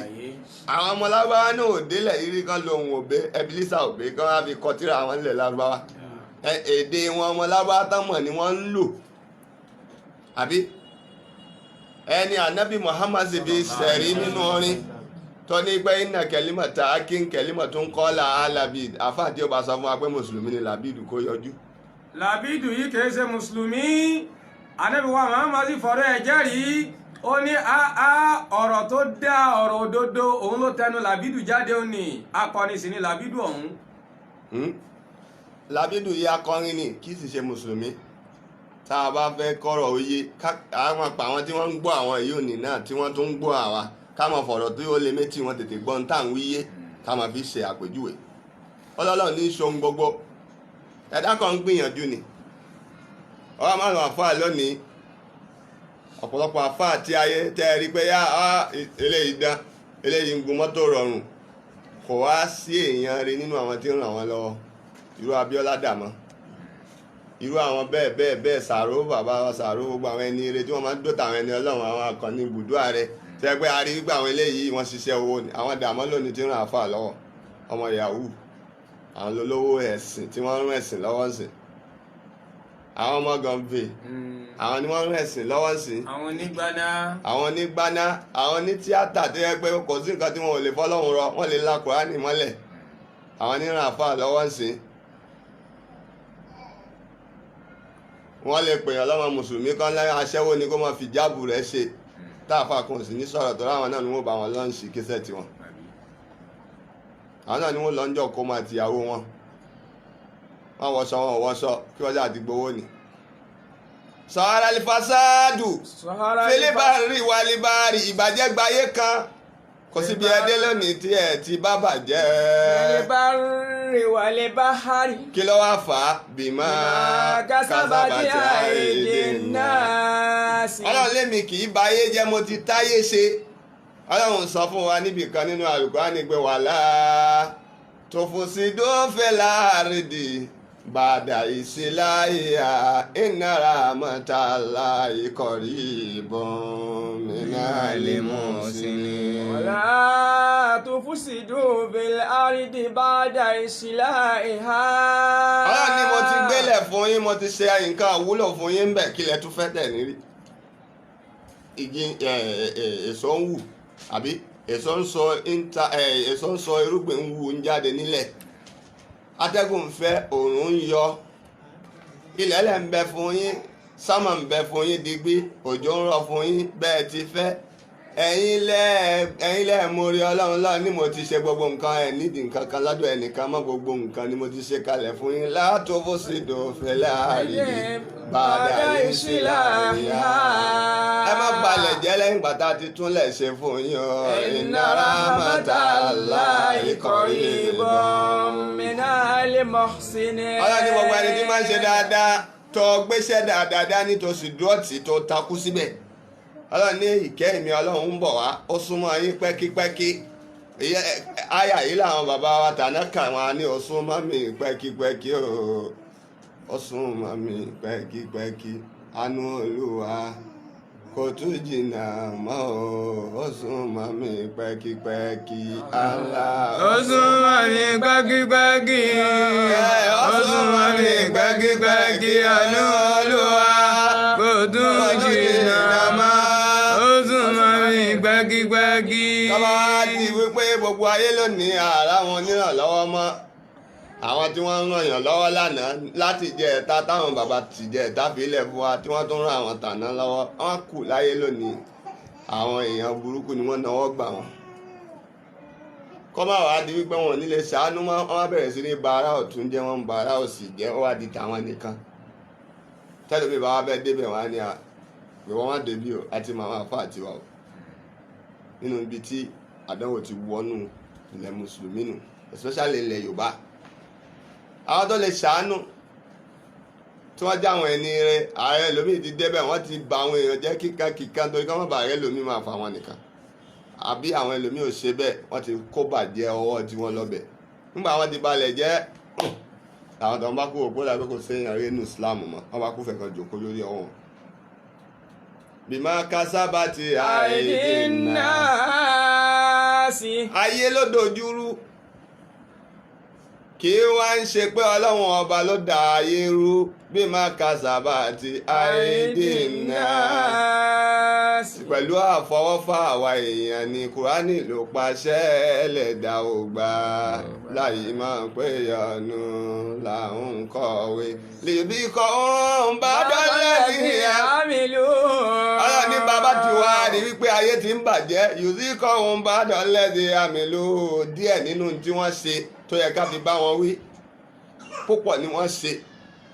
àwọn ọmọ lárúbáwá náà ò délẹ̀ rírí kan lòun òbé ẹbílísà òbé kan wá fi kọtíra àwọn ilẹ̀ lárúbáwá èdè wọn ọmọ lárúbáwá tán mọ̀ ni wọ́n ń lò àbí ẹni ànábì Muhammad sì fi sẹ̀rí nínú orin tó ní pé iná kẹlímọ̀ tá a kí ń kẹlímọ̀ tó ń kọ́ là á Labid àfáà tí ó bá sọ fún wa pé mùsùlùmí ni Labid kó yọjú. Labid yìí kìí ṣe mùsùlùmí ànábì wa Muhammad sì fọ̀rọ̀ ẹ̀ jẹ́rìí ó ní ọ̀rọ̀ tó dá ọ̀rọ̀ òdodo òun ló tẹnu Labidu jáde ó ní akọni sí ni Labidu ọ̀hún. Labidu yìí akọrin ni kì í sì ṣe mùsùlùmí tá a bá fẹ́ kọ́rọ̀ òye àwọn pa àwọn tí wọ́n ń gbọ́ àwọn èyí òní náà tí wọ́n tún ń gbọ́ àwa ká máa fọ̀rọ̀ tó yóò lé méjì wọn tètè gbọ́n tá à ń wíyé ká máa fi ṣe àpèjúwe ọlọ́run ní ṣohun gbogbo ẹ̀dá kan ń gbìyànjú ni ọ̀rọ̀ márùn-ún àfáà lónìí ọ̀pọ̀lọpọ̀ àfáà tí ayé tẹ́ rí pé yá eléyìí dán eléyìí ń gun mọ́tò rọrùn kò wá sí èèyàn rí nínú àwọn tí ń ràn wọ́n lọ́wọ́ irú Abíọ́lá Dàmọ́ irú àwọn bẹ́ẹ̀ Sàró bàbá wa Sàró gbogbo àwọn ẹni eré tí wọ́n máa ń dóta àwọn ẹni ọlọ́run àwọn akọni ibùdó ààrẹ tẹ́ pé a rí gbogbo àwọn eléyìí wọ́n ṣiṣẹ́ owó ni àwọn Dàmọ́ lónìí tí ń ràn àfáà lọ́wọ́ ọmọ yahoo àwọn olówó ẹ̀sìn tí wọ́n ń rán ẹ̀sìn lọ́wọ́ sí àwọn ọmọ gànfè àwọn ni wọ́n ń rẹ̀sìn lọ́wọ́ sí àwọn onígbaná àwọn ní tíátà tó yẹ pé kò sí nǹkan tí wọn ò lè fọlọ́run rọ wọ́n lè la Kùránì mọ́lẹ̀ àwọn níran àfà lọ́wọ́ sí wọ́n lè pèèyàn lọ́mọ mùsùlùmí kan lẹ́yìn aṣẹ́wó ni kó máa fi jáàbù rẹ̀ ṣe táàfà kan sì ní sọ̀rọ̀ tó ráwọn náà ni wọ́n bá wọn lọ́ǹṣì kíṣẹ́ tiwọn àwọn náà ni wọ́n lọ́njọ́ kó máa tìyàwó wọn wọ́n wọṣọ wọn wọṣọ kí wọ́n jáde gbowó ni. sọ̀rọ̀ alifasádù fílíbàárì wàlíbàárì ìbàjẹ́ gbayé kan kò síbi ẹdẹ lónìí tí ẹ ti bá bàjẹ́. fílíbàárì wàlíbàárì. kí ló wá fà á bímọ kásábàtì àìdè náà sí. ọlọ́run lémi kì í ba ayé jẹ́ mo ti táyé ṣe ọlọ́run sọ fún wa níbì kan nínú Al-Qur'ani pé wàhálà tó fún sí dófẹ́ láàrídì bàdà ìsìláyà inna rahmatallahi qaribun minal muhsinin. ولا تفسدوا في الأرض بعد إصلاحها. Ọlọ́run ni mo ti gbélẹ̀ fún yín, mo ti ṣe nǹkan àwúlò fún yín ń bẹ̀, kílẹ̀ tún fẹ́ tẹ̀ nírí. Igi èso ń wù àbí èso ń sọ irúgbìn ń wù ń jáde nílẹ̀, atẹ́gùn ń fẹ́, òòrùn ń yọ, ilẹ̀ lẹ̀ ń bẹ fún yín, sámà ń bẹ fún yín digbí, òjò ń rọ̀ fún yín bẹ́ẹ̀ ti fẹ́. ẹ̀yin lẹ́ mórí Ọlọ́run lọ́ọ̀ ni mo ti ṣe gbogbo nǹkan, ẹ̀ nídìí nǹkan kan lọ́dọ̀ ẹnìkan mọ́, gbogbo nǹkan ni mo ti ṣe kalẹ̀ fún yín. látòfó sí dòfẹ́lẹ́ àríyé bàdà ìsìláyà. ẹ má balẹ̀ jẹ́ lẹ́yìn gbàtà ti túnlẹ̀ ṣe fún yín o. inna rahmatallahi qaribun minal muhsinin. Ọlọ́run ní gbogbo ẹni tí máa ń ṣe dáadáa tó gbéṣẹ́ dáadáa dání tó sì dúró tì tó takú síbẹ̀. Ọlọ́run ní ìkẹ́ ìmí Ọlọ́run ń bọ̀ wá, ó súnmọ́ yín pẹ́kípẹ́kí. Àyà yìí làwọn bàbá wa tàná kà wọ́n ní ó súnmọ́ mi pẹ́kípẹ́kí o, ó súnmọ́ mi pẹ́kípẹ́kí, àánú Olúwa kò tún jìnnà mọ́ o, ó súnmọ́ mi pẹ́kípẹ́kí. Ó súnmọ́ mi pẹ́kípẹ́kí, ó súnmọ́ mi pẹ́kípẹ́kí, àánú Olúwa kò tún jìnnà mọ́. Gbẹ́gígbẹ́gí. Tọ́ba ti wípé gbogbo ayé lónìí ààrá wọn nírànlọ́wọ́ mọ́, àwọn tí wọ́n ń ràn yàn lọ́wọ́ lánàá láti jẹ ẹ̀ta táwọn bàbá ti jẹ ẹ̀ta fílẹ̀ fún wa tí wọ́n tún ràn àwọn tàná lọ́wọ́, wọ́n kù láyé lónìí. Àwọn èèyàn burúkú ni wọ́n náwó gbà wọ́n. Kọ́ máa wá di wípé wọn ò ní lè ṣàánú mọ́, wọ́n bẹ̀rẹ̀ sí ní ba ará ọ̀tún jẹ́, wọ́n ń ba ará òsì jẹ́, ó wá di tàwọn nìkan. Tẹ́lẹ̀ mi bá wá fẹ́ débẹ̀ wá ní pé wọ́n wá débí o àti màmá àfà àti wà o. Nínú ibi tí àdánwò ti wọnú ilẹ̀ mùsùlùmí nù, especially ilẹ̀ Yorùbá. Àwọn tó lè ṣàánú tí wọ́n já àwọn ẹni rẹ, ààrẹ lómi ti débẹ̀, wọ́n ti ba àwọn èèyàn jẹ́ kíkankíkan torí kí wọ́n bá ààrẹ lómi máa fa wọn nìkan. Àbí àwọn ẹlòmí ò ṣe bẹ́ẹ̀, wọ́n ti kó bàjẹ́ ọwọ́ tí wọ́n lọ́bẹ̀. Nígbà wọ́n ti balẹ̀ jẹ́ àwọn tó ń bá kú òpó dàbí kò séyàn rí inú Islam mọ́, wọ́n bá kú fẹ̀ kan jòkó lórí ọwọ́ wọn. Bima kasabati aydin nas. Ayé ló dojúrú, kì í wá ń ṣe pé Ọlọ́run ọba ló dá ayé rú. Bima kasabati aydin nas. Pẹ̀lú àfọwọ́fà àwa èèyàn ni Kùránì ló pàṣẹ, ẹlẹ́dàá ò gbà láyé máa pé ìyanu làwọn kọ̀wé lèbí kọ́ ń bá dọ́lẹ̀ sí àmìlú. Ọlọ́run ní bàbá ti wá rí wípé ayé ti ń bàjẹ́, yùzí kọ́ ń bá dọ́lẹ̀ sí àmìlú. Díẹ̀ nínú tí wọ́n ṣe tó yẹ ká fi bá wọn wí, púpọ̀ ni wọ́n ṣe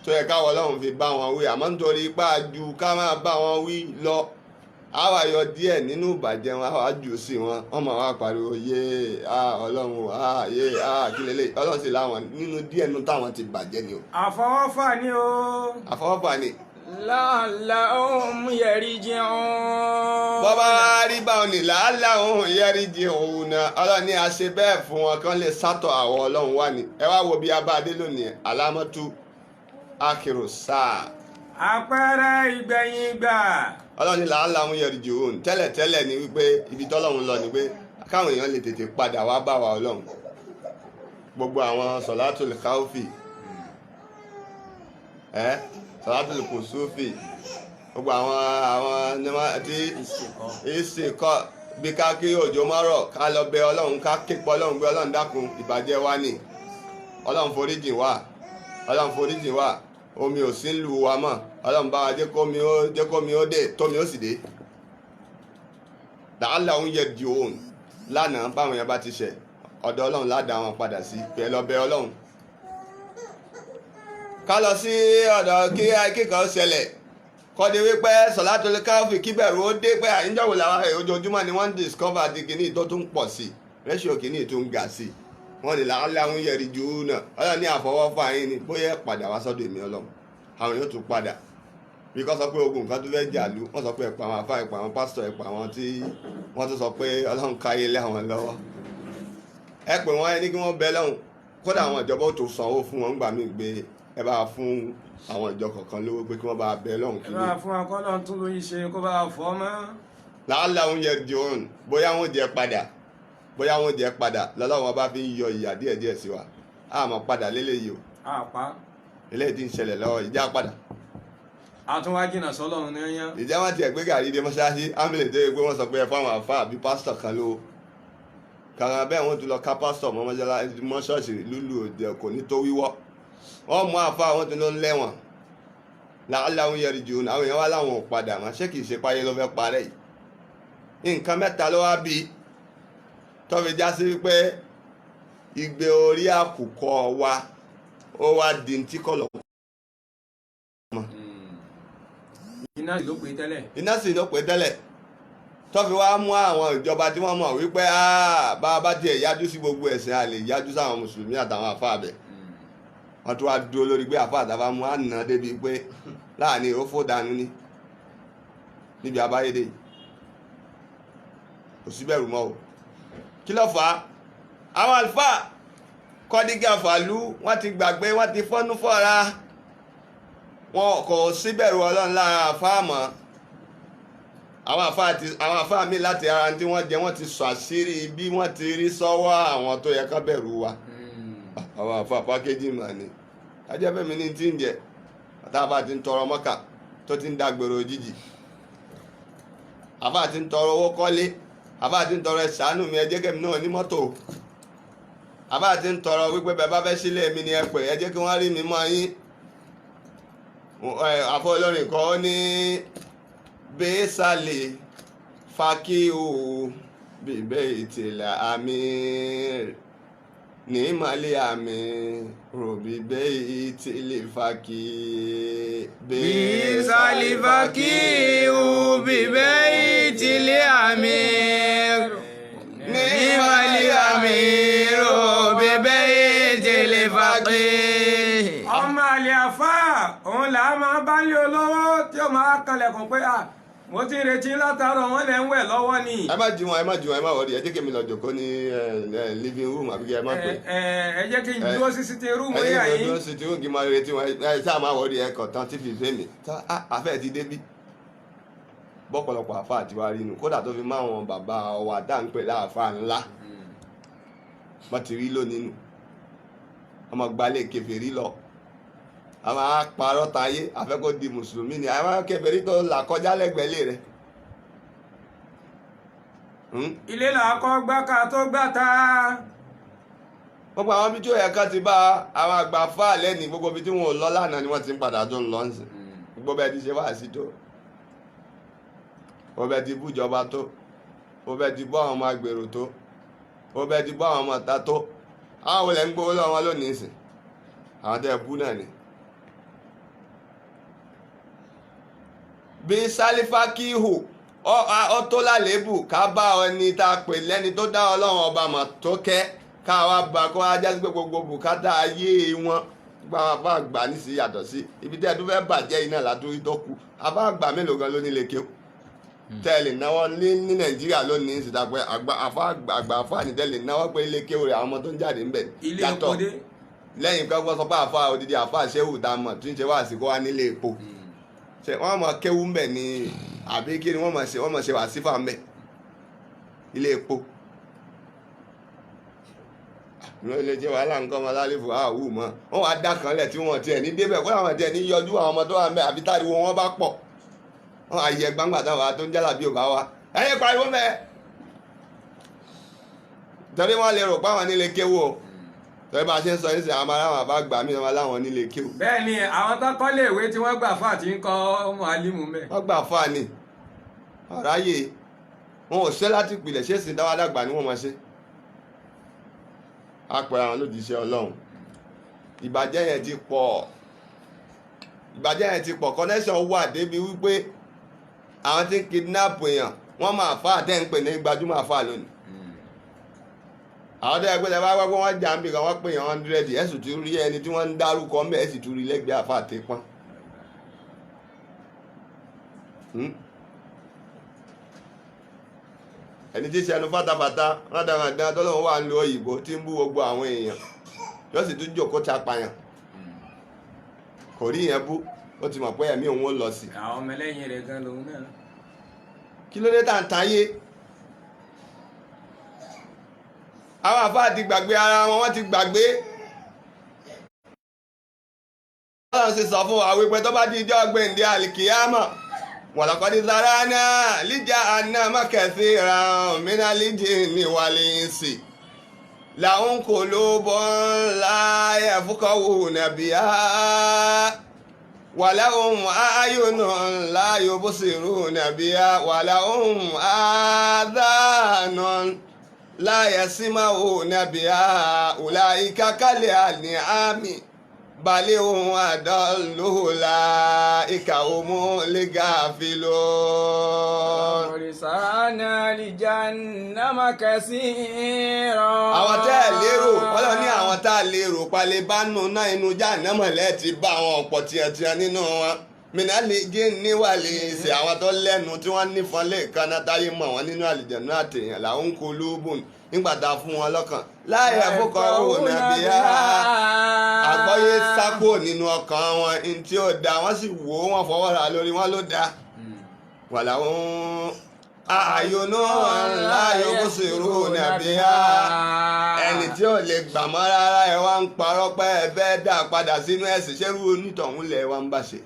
tó yẹ káwọn Ọlọ́run fi bá wọn wí, àmọ́ nítorí ipá ju ká máa bá wọn wí lọ, àwa yọ díẹ̀ nínú ìbàjẹ́ wọn, àwa jù sí wọn, wọ́n máa wá pariwo yé Ọlọ́run yé kí lélẹ̀. Ọlọ́run sì láwọn nínú díẹ̀ nínú táwọn ti bàjẹ́ ni o. Àfọwọ́fà ni o. Àfọwọ́fà ni. La'allahum yarji'un. Bọ́bá rí báwọn ní la'allahum yarji'un. Ọlọ́run ní a ṣe bẹ́ẹ̀ fún wọn kán lè sátọ̀ àwọn Ọlọ́run wá ní. Ẹ wá wo bí a bá dé lónìí, alámọ́tú akhiru sáà. Àpẹẹrẹ ìgbẹ̀yìn ìgbà. Ọlọ́run ní la'allahum yarji'un. Tẹ́lẹ̀tẹ́lẹ̀ ni wípé ibi tọ́lọ́run lọ ni pé káwọn èèyàn lè tètè padà wá bá wa Ọlọ́run. Gbogbo àwọn sọ̀látùl káwfì, sọ̀látùl kùsúfì, gbogbo àwọn tí ìsìnkọ́ bí ká kí òjò mọ́rọ̀ ká lọ bẹ Ọlọ́run, ká képe Ọlọ́run pé Ọlọ́run dákun ìbàjẹ́ wa ni, Ọlọ́run foríjìn wá, Ọlọ́run foríjìn wá, omi ò sí ń lu wa mọ́, Ọlọ́run bá wa jẹ́ kómi ó dé, tómi ó sì dé. La'allahum yarji'un. Lánàá báwọn yẹn bá ti ṣẹ̀, ọ̀dọ̀ Ọlọ́run ládàá wọn padà sí pé ẹ lọ bẹ Ọlọ́run. Ká lọ sí ọ̀dọ̀ kí kíkan ṣẹlẹ̀ kọ́dé wípé sọ̀látùl káwfì kíbẹ̀rù ó dé pé àyíjọ́wò làwọn ojoojúmọ́ ni wọ́n ń discover àti kìíní tó tún pọ̀ sí, rẹ́ṣíò kìíní tó ń ga sí. Wọ́n ní la'allahum yarji'un. Ọlọ́run ní àfọwọ́fà yín ni bóyá padà wá sọ́dọ̀ èmi Ọlọ́run, àwọn yóò tún padà. Bí kò sọ pé ogun nǹkan tó fẹ́ jàlú, wọ́n sọ pé ẹ̀pà àwọn afá, ẹ̀pà àwọn pásítọ̀, ẹ̀pà àwọn tí wọ́n tún sọ pé Ọlọ́run káyé lé àwọn lọ́wọ́. Ẹ pè wọ́n ẹni kí wọ́n bẹ lọ́hùn, kódà àwọn ìjọba ó tó sanwó fún wọn gbà mí gbé ẹ bá fún àwọn ìjọ kọ̀ọ̀kan lówó pé kí wọ́n bá bẹ lọ́hùn ẹ kí bá fún akọ́lọ́ tún lóyún ṣe kó bá fọ́ mọ́. làálàá oúnjẹ jòhún bóyá wọ́n jẹ padà lọ́lọ́wọ́n bá fi ń yọ ìyà díẹ̀díẹ̀ sí wa àmọ́ padà lélẹ́yìí o àpá eléyìí tí ń ṣẹlẹ̀ lọ́wọ́ ìjà padà àtúnwá jìnnà sọ́lọ́run ní ẹyán. ìjà wọn ti ẹ̀gbẹ́ gàrí dé mọ́ṣáláṣí ámìlẹ̀ tó yẹ pé wọ́n sọ pé ẹ fáwọn àfáà àbí pásítọ̀ kan lówó kàrà bẹ́ẹ̀ wọ́n tún lọ ká pásítọ̀ mọ́ ṣọ́ọ̀ṣì lúlù òde kò ní tó wíwọ́ wọ́n mú àfáà wọ́n tún ló ń lẹ́wọ̀n làálàá yẹri jù àwọn èèyàn wá láwọn ò padà mọ́ ṣé kìí ṣe páyé ló fẹ́ parẹ́ yìí nǹkan mẹ́ta ló wá bí tó fi já sí wípé ìgbé orí àkùkọ wa ó wá di tí kọ̀lọ̀ iná sì ló pé tẹ́lẹ̀. iná sì ló pé tẹ́lẹ̀ tó fi wá mú àwọn ìjọba tí wọ́n mọ̀ wípé bá a bá tiẹ̀ yájú sí gbogbo ẹ̀sìn a lè yájú sáwọn mùsùlùmí àtàwọn àfáà bẹ̀ wọ́n tún wá dúró lórí pé àfáà àtàwọn mú àná débi pé láàrin òfò dànù ní níbi àbáyédè kò síbẹ̀rù mọ́ o kí ló fà á àwọn àlùfáà kọ́dígà fàlú wọ́n ti gbàgbé wọ́n ti fọ́nú fọ́ra wọn kò síbẹ̀rù ọlọ́run lára àfáà mọ́ àwọn àfáà mi láti ara tí wọ́n jẹ wọ́n ti sọ àṣírí bí wọ́n ti rí sọ́wọ́ àwọn tó yẹ ká bẹ̀rù wa àwọn àfáà pákéjì mà ní ajẹ́fẹ́mi ní tí ń jẹ àtàbà ti ń tọrọ mọ́kà tó ti ń dàgbèrò òjijì àfáà ti ń tọrọ owó kọ́lé àfáà ti ń tọrọ ẹ̀ṣánú mi ẹjẹ́ kẹ́mi náà ní mọ́tò àfáà ti ń tọrọ wípé bẹ́ẹ̀ bá fẹ́ sílé mi ní ẹ̀pẹ̀ ẹjẹ́ kí wọ́n rí mi mọ́ yín àfọ olórin kan ó ní bẹ́ẹ̀sàlẹ̀ fàkíhù bíbẹ́ ìtìlẹ̀ àmì ní ìmọ̀lẹ̀ àmì ròbíbẹ́ ìtìlẹ̀ fàkí bẹ́ẹ̀sàlẹ̀ fàkíhù bíbẹ́ ìtìlẹ̀ àmì ní ìmọ̀lẹ̀ àmì ròbíbẹ́ ìtìlẹ̀ fàkí. ọmọ àlè àfáà òun là á máa bá lé olówó tí ó máa kanlẹ̀kùn pé mo ti retí látàárọ̀ wọn lè ń wẹ̀ lọ́wọ́ ni. ẹ má jí wọn ẹ má wọlé ẹ jẹ́ kí mi lọ jòkó ní living room àbí kí ẹ má pè. ẹ jẹ́ kí n dúró sí sitting room yà yín. ẹ jẹ́ kí n dúró sí sitting room kí n máa retí wọn ẹ sáà má wọlé ẹ kàn tán tí fi fẹ́ mi àfẹ́ ti débí bọ́pọ̀lọpọ̀ àfáà ti wá rí inú kódà tó fi má wọn bàbá ọwà dáńpẹ̀ láàfáà ńlá wọ́n ti rí lónìí nù ọmọ gbalẹ̀ kèfèrí lọ àwọn apàrọ̀ tayé afẹ́kọ́ di mùsùlùmí ni àwọn kèfèrí tó là kọjá lẹ́gbẹ̀ẹ́lẹ̀ rẹ̀. ilé làákọ́ gbáka tó gbáta. gbogbo àwọn bí tí ó yẹ ká ti bá àwọn àgbà fáà lẹ́ni gbogbo bí tí wọn ò lọ lánàá ni wọ́n ti ń padà tó ń lọ ń sìn gbogbo bẹ́ẹ̀ ti ṣe wá sí tó gbogbo bẹ́ẹ̀ ti bú ìjọba tó gbogbo bẹ́ẹ̀ ti bú àwọn ọmọ agbèrò tó gbogbo bẹ́ẹ̀ ti bú àwọn ọmọ ọ̀tá tó àwọn olè ń gbowó lọ́wọ́ lónìí sìn àwọn tẹ́ bú náà ni. bí sálífàkíhù ọ tó lálébù ká bá ẹni tá a pè lẹ́ni tó dá ọlọ́run ọba mọ̀ tó kẹ́ káwa bá kó ajá sí pé gbogbo bùkátà ayé wọn gba àwọn afá àgbà nísì yàtọ̀ sí ibi tẹ́ ẹ tó fẹ́ bàjẹ́ iná látúrí tó kù afá àgbà mélòó gan ló nílé kéw tẹ́lẹ̀ náwó ní nàìjíríà lónìí síta pé àgbà afá ní tẹ́lẹ̀ náwó pé ilé kéw rẹ̀ àwọn ọmọ tó ń jáde ń bẹ̀ yàtọ̀ lẹ́yìn kan wọ́n sọ pé àfá odidi àfá ṣéwù tá a mọ̀ tí ń ṣe wá àsìkò wá nílé epo wọ́n mọ̀ kéwú ń bẹ̀ ní àbí kí ni wọ́n mọ̀ ṣe wà sífà ń bẹ̀ ilé epo ìwọ́n ilé jẹ́ wàhálà nǹkan ọmọ lálẹ́fù àwù mọ́ wọ́n wá dá kan lẹ̀ tí wọ́n tiẹ̀ ní débẹ̀ kó àwọn tiẹ̀ ní yọjú àwọn ọmọ tó wà ń bẹ̀ àbí táriwo wọn bá pọ̀ wọ́n àyẹ gbangba táwọn wa tó ń jálà bí ò bá wa ẹ̀yẹ pariwo mẹ́ torí wọ́n lè rò pé àwọn nílé kéwú o tọ́jú bá a ṣe ń sọ nísìnyí àwọn aráwọ̀ àbá gbà mí wọn láwọn nílé kéwù. bẹ́ẹ̀ ni àwọn tó kọ́ léèwé tí wọ́n gbà fáà tí ń kọ́ ọmọ alimu mẹ́. wọ́n gbà fáà ni ọ̀ráyè wọn ò ṣe láti pìlẹ̀ ṣé sì dáwà dàgbà ni wọ́n máa ṣe. a pẹ̀lú àwọn lòdìṣẹ́ ọlọ́run ìbàjẹ́ yẹn ti pọ̀ connection wà débi wípé àwọn tí ń kidnap èèyàn wọ́n máa fáà tẹ́ ń pè ní gbajúmọ̀ fáà lónìí àwọn tó yẹ pé lẹ́bàá wápé wọ́n jà ń bì kan wọ́n pè yàn 100 ẹ̀sùn tí ó rí ẹni tí wọ́n ń dárúkọ mẹ́ ẹ̀sì tó rí lẹ́gbẹ̀ẹ́ àfáà tẹ́ pọ́n ẹni tí sẹnu fátafàta rádàràdà tọ́lọ́wọ́ wà ń lo òyìnbó tí ń bú gbogbo àwọn èèyàn yóò sì tún jòkó ti apàyàn kò rí yẹn bú ó ti mọ̀ pé ẹ̀mí òun ó lọ sí. àwọn ọmọ ẹlẹ́yìn rẹ̀ gan lòun náà. kí ló dé tá à ń tayé àwọn àfáà ti gbàgbé ara wọn wọ́n ti gbàgbé. Ọlọ́run sì sọ fún wa wípé tó bá di ijọ́ gbèǹde àlìkìyámà wàlàkọ́dí zarana lijahannama kathiran minal jinni wal insi lahum qulubun la yafqahuna biha wa lahum a'yunun la yubsiruna biha wa lahum adhanun la yasma'una biha ulaika kal an'ami bal hum adallu ulaika humul ghafilun. Orisana li jahannama kasiran. Àwọn tẹ́ ẹ̀ lérò Ọlọ́run ní àwọn tá a lérò palẹ̀ bá nù náà inú jahannama lẹ́ẹ̀ ti bá àwọn ọ̀pọ̀ tiẹ̀tiẹ̀ nínú wọn. Minal jinni wal insi àwọn tó lẹ́nu tí wọ́n nífọn lẹ́ẹ̀kan náà táyé mọ̀ wọ́n nínú àlìjẹ̀nú àtẹ̀yàn lahum qulubun nígbà tá a fún wọn lọ́kàn la yafqahuna biha àgbọ́yé sápò nínú ọkàn wọn ní tí ó da wọ́n sì wò ó wọ́n fọwọ́ ra lórí wọn ló da wa lahum a'yunun la yubsiruna biha ẹni tí ó lè gbà mọ́ rárá ẹ wá ń parọ́ pé ẹ fẹ́ dà padà sínú ẹ̀sìn ṣẹ́rú onítọ̀hún lẹ̀ wá ń bá ṣe.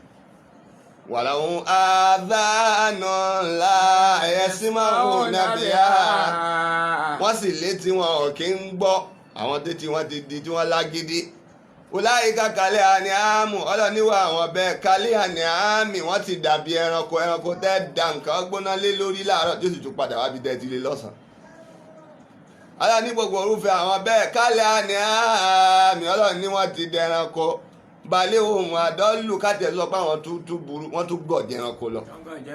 wa lahum adhanun la yasma'una biha wọ́n sì létí wọn ò kí ń gbọ́ àwọn tètè wọn ti di tí wọ́n lágídí. Ulaika kal an'am ọlọ́niwà àwọn bẹ́ẹ̀ kal an'am wọ́n ti dàbí ẹranko tẹ́ da nǹkan gbóná lé lórí láàárọ̀ tí ó sì tún padà wá bí tẹ́tí lé lọ́sàn-án. Ọlọ́ni gbogbo orúfẹ́ àwọn bẹ́ẹ̀ kal an'am ọlọ́ni wọ́n ti dẹranko bal hum adallu káàtẹ́ sọ pé àwọn tún burú wọ́n tún gbọ̀ dẹranko lọ.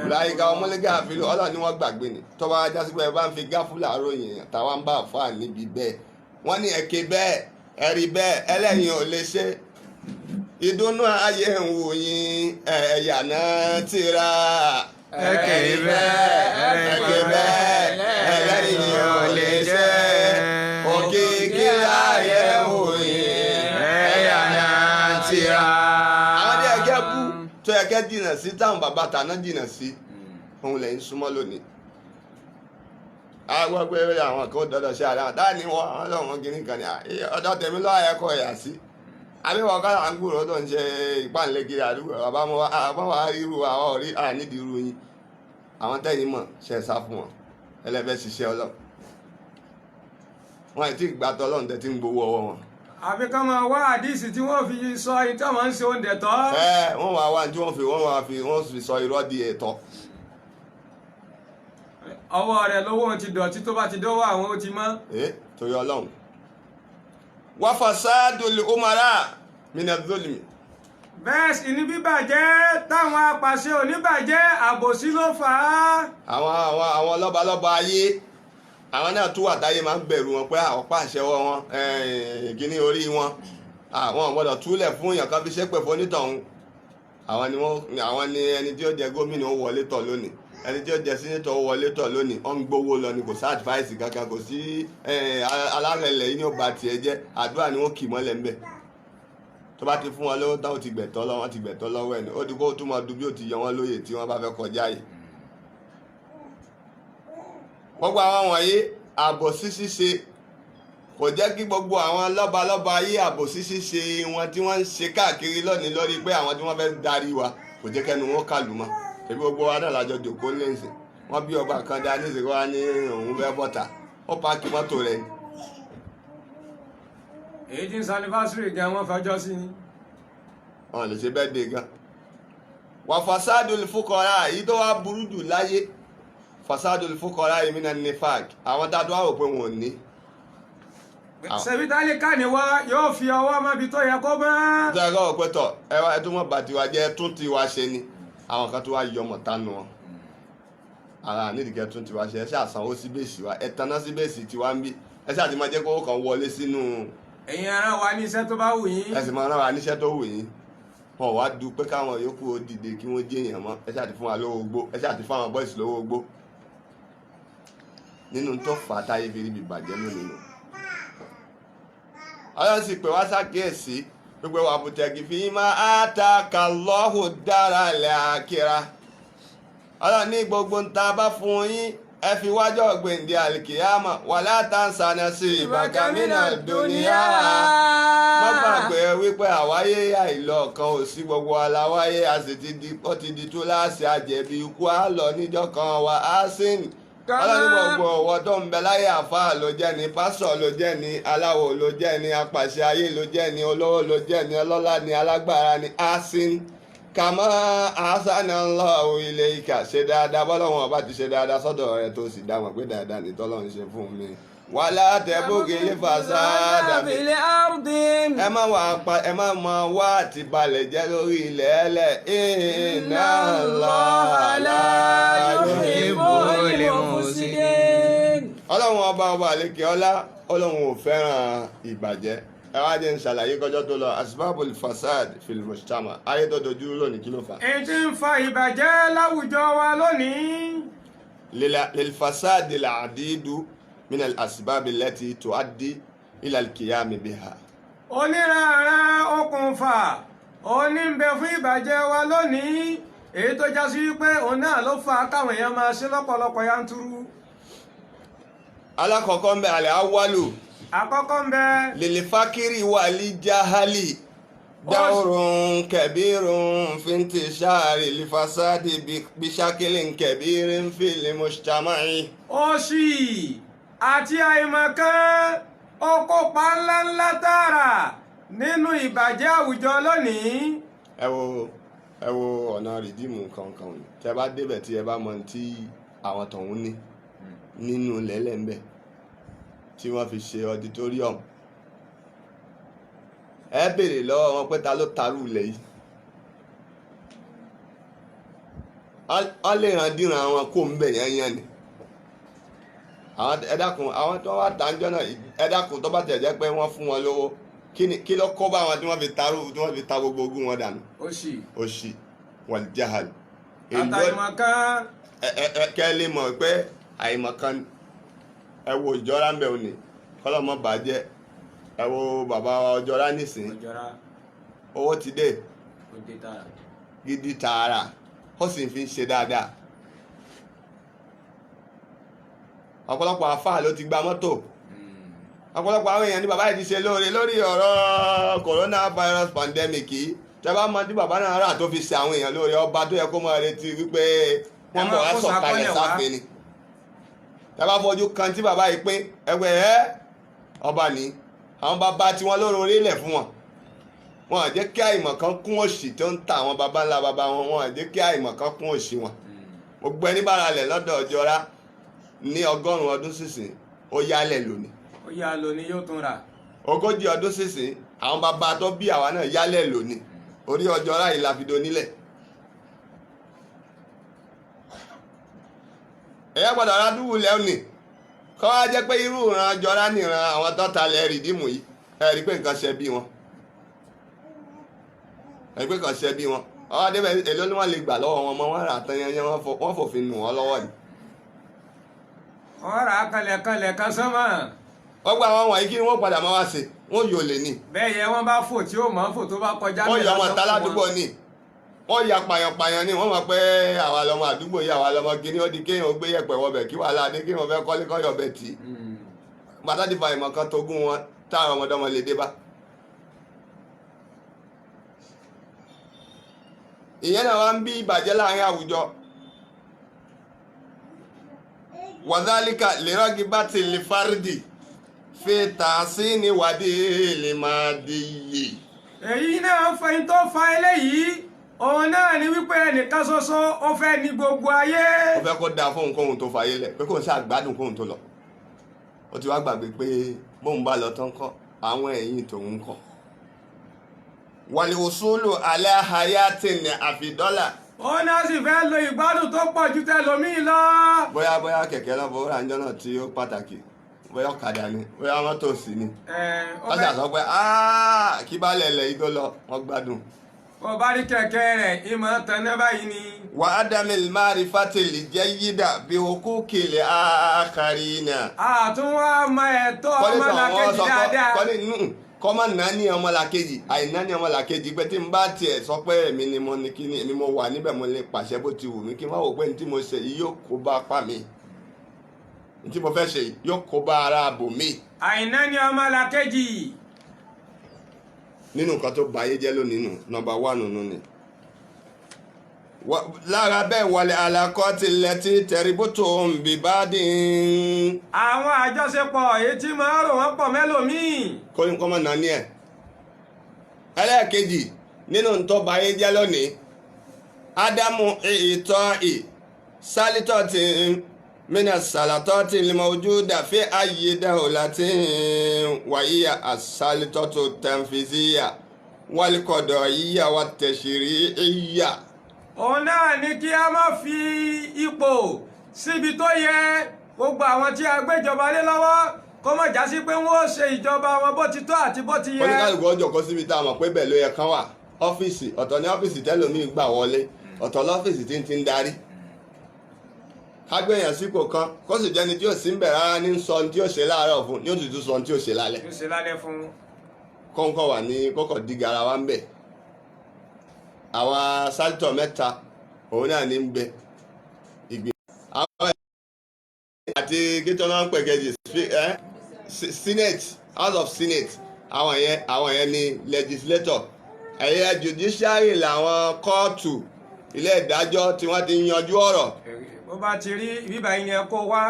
Ulaika humul ghafilun ọlọ́ni wọ́n gbàgbé ni tọ́ba ajá sí pé ẹ bá ń fi gáfúlà ròyìn táwọn bá fà níbi bẹ́ẹ̀ wọ́n ní ẹ̀kẹ́ bẹ́ẹ̀ ẹ̀rí bẹ́ẹ̀ ẹlẹ́yin ò lè ṣe ìdùnnú ayé ń wò yín ẹ̀yà náà tira ẹ̀kẹ́ bẹ́ẹ̀ ẹlẹ́yin ò lè ṣe òkìkí ayé ń wò yín ẹ̀yà náà tira. àwọn tí ẹ̀kẹ́ bú tó ẹ̀kẹ́ jìnnà sí táwọn bàbá tàná jìnnà sí òun lẹ́yìn súnmọ́ lónìí. àwọn pé àwọn kan dọ́dọ̀ ṣe àdáhùn táà ní wọn àwọn ọlọ́run kìíní kan ní ọ̀dọ̀ tèmi lọ́wọ́ ẹ̀kọ́ ẹ̀yà sí àbíwọ̀ ká à ń gbúrò tó ń ṣe ìpànlẹ̀kiri àdúgbò àbáwọ̀ irú àwọn ọ̀rí ànídìí irú yín àwọn tẹ́yìn mọ̀ ṣe sá fún wọn ẹlẹ́fẹ́ ṣiṣẹ́ ọlọ́run wọn ti gbà tọ́lọ́run tẹ́ ti ń gbowó ọwọ́ wọn. àfi ká máa wá àdíìsì tí wọ́n fi sọ ìtọ́ máa ń ṣe oúnjẹ tọ́. wọ́n wá wá tí wọ́n fi sọ irọ́ di ẹ̀tọ́. ọwọ́ rẹ̀ lówó ti dọ̀tí tó bá ti dọ́wọ́ àwọn ó ti mọ́. torí ọlọ́run wa fasadul umara mina zulmi. bẹ́ẹ̀ sì ni bíbàjẹ́ táwọn apàṣẹ oníbàjẹ́ àbòsí ló fà á. àwọn lọ́balọ́ba ayé àwọn náà tún wà táyé máa ń bẹ̀rù wọn pé àwọn pàṣẹ wọn ìkíní orí wọn àwọn gbọ́dọ̀ túlẹ̀ fún èèyàn kan fi ṣépè fún onítọ̀hún àwọn ni ẹni tí ó jẹ gómìnà ó wọlé tọ̀ lónìí ẹni tí ó jẹ sínétọ̀ ó wọlé tọ̀ lónìí ó ń gbowó lọ ni kò sí àdìfáìsì kankan kò sí alárẹ̀lẹ̀ yìí ní ó ba tiẹ̀ jẹ́ àdúrà ni wọ́n kì mọ́lẹ̀ ń bẹ̀ tó bá ti fún wọn lówó táwọn ti gbẹ̀tọ́ lọ́wọ́ wọn ti gbẹ̀tọ́ lọ́wọ́ ẹ̀ ní ó ti kó túmọ̀ dùn bí ó ti yọ wọn lóye tí wọ́n bá fẹ́ kọjá yìí. gbogbo àwọn wọ̀nyí àbòsí ṣíṣe kò jẹ́ kí gbogbo àwọn lọ́balọ́ba ayé àbòsí ṣíṣe wọn tí wọ́n ń ṣe káàkiri lónìí lórí pé àwọn tí wọ́n fẹ́ darí wa kò jẹ́ kẹ́nu wọn kàlù mọ́ ebi gbogbo wa náà lájọ jòkó lẹ́sìn wọ́n bí ọba kan dá ní ìsìnkú wa ní òun fẹ́ bọ́ta ó paaki mọ́tò rẹ̀ ni. èyí tí ń sanifásírì gan wọn fẹjọ́ sí ni. wọn lè ṣe bẹ́ẹ̀ dé gan. wà fasadul fukara yìí tó wá burú jù láyé fasadul fukara yìí mina nifaq àwọn tá a tó wá rò pé wọn ò ní. sẹ̀bítálì kàníwá yóò fi ọwọ́ mọ́bi tó yẹ kó mọ́. tó yẹ kó o pẹ́ tọ̀ ẹ tún mọ̀ bàtí wa jẹ́ tún ti wa ṣe ni àwọn kan tó wá yọ ọmọ tánu wọn ara nídìíkẹ́ tún ti wá ṣe ẹ ṣáà sanwó sí bẹ́ẹ̀sì wa ẹ taná sí bẹ́ẹ̀sì tiwa ń bí ẹ ṣáà ti máa jẹ́ kó kàn wọlé sínú. ẹ̀yin ara wa níṣẹ́ tó bá wù yín. ẹ sì máa rán wa níṣẹ́ tó wù yín wọn wá du pé káwọn yòókù ó dìde kí wọ́n jẹ́ èèyàn mọ́ ẹ ṣáà ti fún wa lówó gbó ẹ ṣáà ti fún àwọn bọ́ìsì lówó gbó nínú tó fà á táyé fi ríbi bàjẹ́ lónìí nù. ọlọ́run sì pè wá ṣàkíyèsí gbogbo wa bùtẹ́gì fi máa àtàkà lọ́hùn dára lẹ́ àkírà ọlọ́run ní gbogbo ń ta bá fún yín ẹ fi wájọ́ gbèǹdé àlìkìyàmà wà látàǹsánà sí ìbàkàmínà dúníyà má gbàgbé wípé àwáyé àìlọ kan ò sí gbogbo aláwáyé a sì ti di tó láàṣì àjẹbí ikú á lọ níjọ́ kan wà á sìn ọlọ́run gbogbo ọ̀wọ́ tó ń bẹ láyé àfáà ló jẹ́ ni pásọ̀ ló jẹ́ ni aláwo ló jẹ́ ni apàṣẹ ayé ló jẹ́ ni olówó ló jẹ́ ni ọlọ́lá ni alágbára ni asin kàmá ahsanallahu ilayka ṣe dáadáa bọ́lọ́wọ́n ọba ti ṣe dáadáa sọ́dọ̀ rẹ tó sì dáwọn pé dáadáa ní tọ́lọ́run ṣe fún mi wala tabghil fasada fil ardi. ẹ má máa wá àti balẹ̀ jẹ́ lórí ilẹ̀ ẹlẹ̀ inna Allaha la yuhibbul mufsidin. ọlọ́run ọba àlékè ọlá ọlọ́run ò fẹ́ràn ìbàjẹ́ ẹ wá jẹ́ ń ṣàlàyé kọjọ́ tó lọ asbabul fasad fil mujtama ayé tó dojú lónìí kí ló fà. èyí tí ń fa ìbàjẹ́ láwùjọ wa lónìí. lil fasad al adidu min al asbab allati tuaddi ila al qiyam biha. onírànràn okùnfà oníbẹ̀ fún ìbàjẹ́ wa lónìí èyí tó já sí wípé òun náà ló fa káwọn èèyàn máa ṣe lọ́pọ̀lọpọ̀ yanturu. alákọ̀ọ́kọ́ ń bẹ àlẹ́ awwalu àkọ́kọ́ ń bẹ. lil fakiri wal jahali dawrun kabirun fi intishari li fasadi bi shakilin kabirin fil mujtama'i. òṣì àti àìmọ̀kan ó kópa ńláńlá tààrà nínú ìbàjẹ́ àwùjọ lónìí. ẹ wo ọ̀nà rìdíìmù kankan tẹ bá débẹ̀ tí ẹ bá mọ tí àwọn tọ̀hún ní nínú lẹ́lẹ̀ ń bẹ̀ tí wọ́n fi ṣe auditorium ẹ béèrè lọ́wọ́ wọn pé ta ló tarú ilẹ̀ yìí wọ́n lè ràn díran wọn kó ń bẹ̀ yẹn ni àwọn ẹ dákun àwọn tó wá tàǹjọ́ náà ẹ dákun tó bá tẹ̀ jẹ́ pé wọ́n fún wọn lówó kí ló kọ́ bá wọn tí wọ́n fi ta gbogbo ogún wọn dànù. òṣì wal jahal. àtàìmọ̀kan. kẹ́ lè mọ̀ pé àìmọ̀kan ẹ wo ìjọra ń bẹ̀ òní kọ́lọ́mọ bàjẹ́ ẹ wo bàbá ọjọ́ra nísìn owó ti dé gidi tààrà ó sì fi ń ṣe dáadáa ọ̀pọ̀lọpọ̀ àfáà ló ti gba mọ́tò ọ̀pọ̀lọpọ̀ àwọn èèyàn ní bàbá yìí ti ṣe lóore lórí ọ̀rọ̀ coronavirus pandemic yìí tẹ́ bá mọ̀ tí bàbá náà rà tó fi ṣe àwọn èèyàn lóore ọba tó yẹ kó máa retí wípé wọ́n bọ̀ wá sọ̀kalẹ̀ sáfẹ́ ni tẹ́ bá fojú kan tí bàbá yìí pín ẹgbẹ́ ọba ní àwọn bàbá tí wọ́n lóore orílẹ̀ fún wọn à jẹ́ kí àìmọ̀ kan kún òṣì tó ń ta àwọn bàbá ńlá bàbá wọn à jẹ́ kí àìmọ̀ kan kún òṣì wọn gbogbo ẹni bára lẹ̀ lọ́dọ̀ Ọjọ́ra ní 100 ọdún sísìn ó yálẹ̀ lónìí ó yá lónìí yóò tún rà 40 ọdún sísìn àwọn bàbá tó bí àwa náà yálẹ̀ lónìí orí Ọjọ́ra yìí la fi do nílẹ̀ ẹ̀yà gbọ́dọ̀ ra dúwù lẹ́ọ̀nì kọ́ wá jẹ́ pé irú ìran Ọjọ́ra nìran àwọn tó talẹ̀ rìdíìmù yìí ẹ̀rí pé nǹkan ṣe bí wọn ẹ̀rí pé nǹkan ṣe bí wọn ọwọ́ débẹ̀ èló ni wọ́n lè gbà lọ́wọ́ wọn mọ́ wọ́n rà tán yẹn wọ́n fòfin nù wọ́n lọ́wọ́ ni. wọ́n rà á kalẹ̀ kan sánmà. wọ́n gba àwọn wọ̀nyí kí wọ́n padà máa wá ṣe wọ́n yóò lè ní. bẹ́ẹ̀ yẹ wọ́n bá fò tí ó mọ̀ fò tó bá kọjá. wọ́n yọ ọmọ táládùúgbò ní wọ́n ya pàyànpàyàn ní wọ́n mọ̀ pé àwa lọmọ àdúgbò yìí àwa lọmọ gíní ó di kéèyàn gbé yẹ̀pẹ̀ wọbẹ̀ kí wàhálà ní kéèyàn fẹ́ kọ́lé kọ́ yọ̀bẹ̀ tì í. gbàtà ti fa ìmọ̀ kan tógún wọn táwọn ọmọdọ́mọ lè dé bá. ìyẹn náà wá ń bí ìbàjẹ́ láàrin àwùjọ. wàdálíkà lérọ́gì bá ti lè fárídì fi tàṣínì wádìí lè máa di yìí. èyí náà fẹ́yìn tó fa eléyìí òun náà ni wípé ẹnìkan ṣoṣo ó fẹ́ ní gbogbo ayé. ó fẹ́ kó dáa fóun kóhun tó fàyè lẹ̀ pé kóun ṣáà gbádùn kóhun tó lọ. ó ti wá gbàgbé pé bóun bá lọ tán kọ́ àwọn ẹ̀yìn tòun kọ́. wàlẹ̀ òṣùlù alẹ́ hayati ní àfidọ́là. ó náà sì fẹ́ lo ìgbádùn tó pọ̀ ju tẹlòmíì lọ. bóyá kẹ̀kẹ́ lọ́bọ̀ ó rà ń jọ́nà tí ó pàtàkì bóyá ọ̀kadà ni bóyá mọ́tò sí ni. wọ́n ṣàṣọ pé kí bá lẹ̀lẹ̀ yìí tó lọ wọ́n gbádùn. bó bá rí kẹ̀kẹ́ rẹ̀ ìmọ̀ tẹ̀lé báyìí ni. wà á dàmí mari fatili jẹ́ yídà bí okú kìlẹ̀ àkàrí náà. àtúnwá ọmọ ẹ̀tọ́ ọmọlàkejì dáadáa. kọ́mọ̀ náà ní ọmọlàkejì àìná ní ọmọlàkejì pé tí n bá tiẹ̀ sọ pé èmi ni mo ní kíní èmi mo wà níbẹ̀ mo lè pàṣẹ bó ti wù mí kí n má wò pé ní tí mo ṣe yìí yóò kó bá apá mi ní tí mo fẹ́ ṣe yìí yóò kó bá ara bò mí. àìná ní ọmọlàkejì. nínú nǹkan tó bà ayé jẹ́ lónìí nù nọ́mbà 1 nù ni. lára bẹ́ẹ̀ wọlé alakọ́ tilẹ̀ tí tẹ̀rìbùtò ń bì bá dín. àwọn àjọṣepọ̀ èyí tí máa rò wọ́n pọ̀ mẹ́lòmíì. kọ́mọ náà ní ẹ̀. ẹlẹ́ẹ̀kejì nínú ntọ́ba ayé jẹ́ lónìí ádámù ìtọ́ sálítọ́ ti mina sàlátọ́ ti lè ojú dàfẹ́ ayé dáhùlá tí wàyí àsálítọ́ tó tẹ̀fìsíyà wálìkọ̀dọ̀ yíyà wà tẹ̀sírí ìyà. òun náà ni kí a má fi ipò síbi tó yẹ gbogbo àwọn tí a gbéjọba lé lọ́wọ́ kó má já sí pé wọ́n ó ṣe ìjọba wọn bó ti tọ́ àti bó ti yẹ. oníkálùkù ọjọ́ kan síbi tá a mọ̀ pé bẹ́ẹ̀ ló yẹ kán wà ọ́fíìsì ọ̀tọ̀ ní ọ́fíìsì tẹ́lòmíì gbà wọlé ọ̀tọ̀ lọ́fíìsì tí ń ti ń darí. kágbéyàn sípò kan kó sì jẹ́ni tí ò sí ń bẹ̀ rárá ní sọ tí ó ṣe láàárọ̀ fún ní òtútù sọ tí ó ṣe lálẹ́. ó ṣe lálẹ́ fún. kọ́ńkọ́ wà ní kókò di garawa ń bẹ̀. àwọn sálítọ̀ mẹ́ta òun náà ní ń bẹ ìgbìmọ̀ àti kíntàn náà ń pẹ̀kẹ́jì senate house of senate àwọn yẹn ni legislator ẹ̀yẹ judiciary làwọn kóòtù ilé ìdájọ́ tí wọ́n ti yanjú ọ̀rọ̀. bó bá ti rí bíbá yín yẹn kó wá.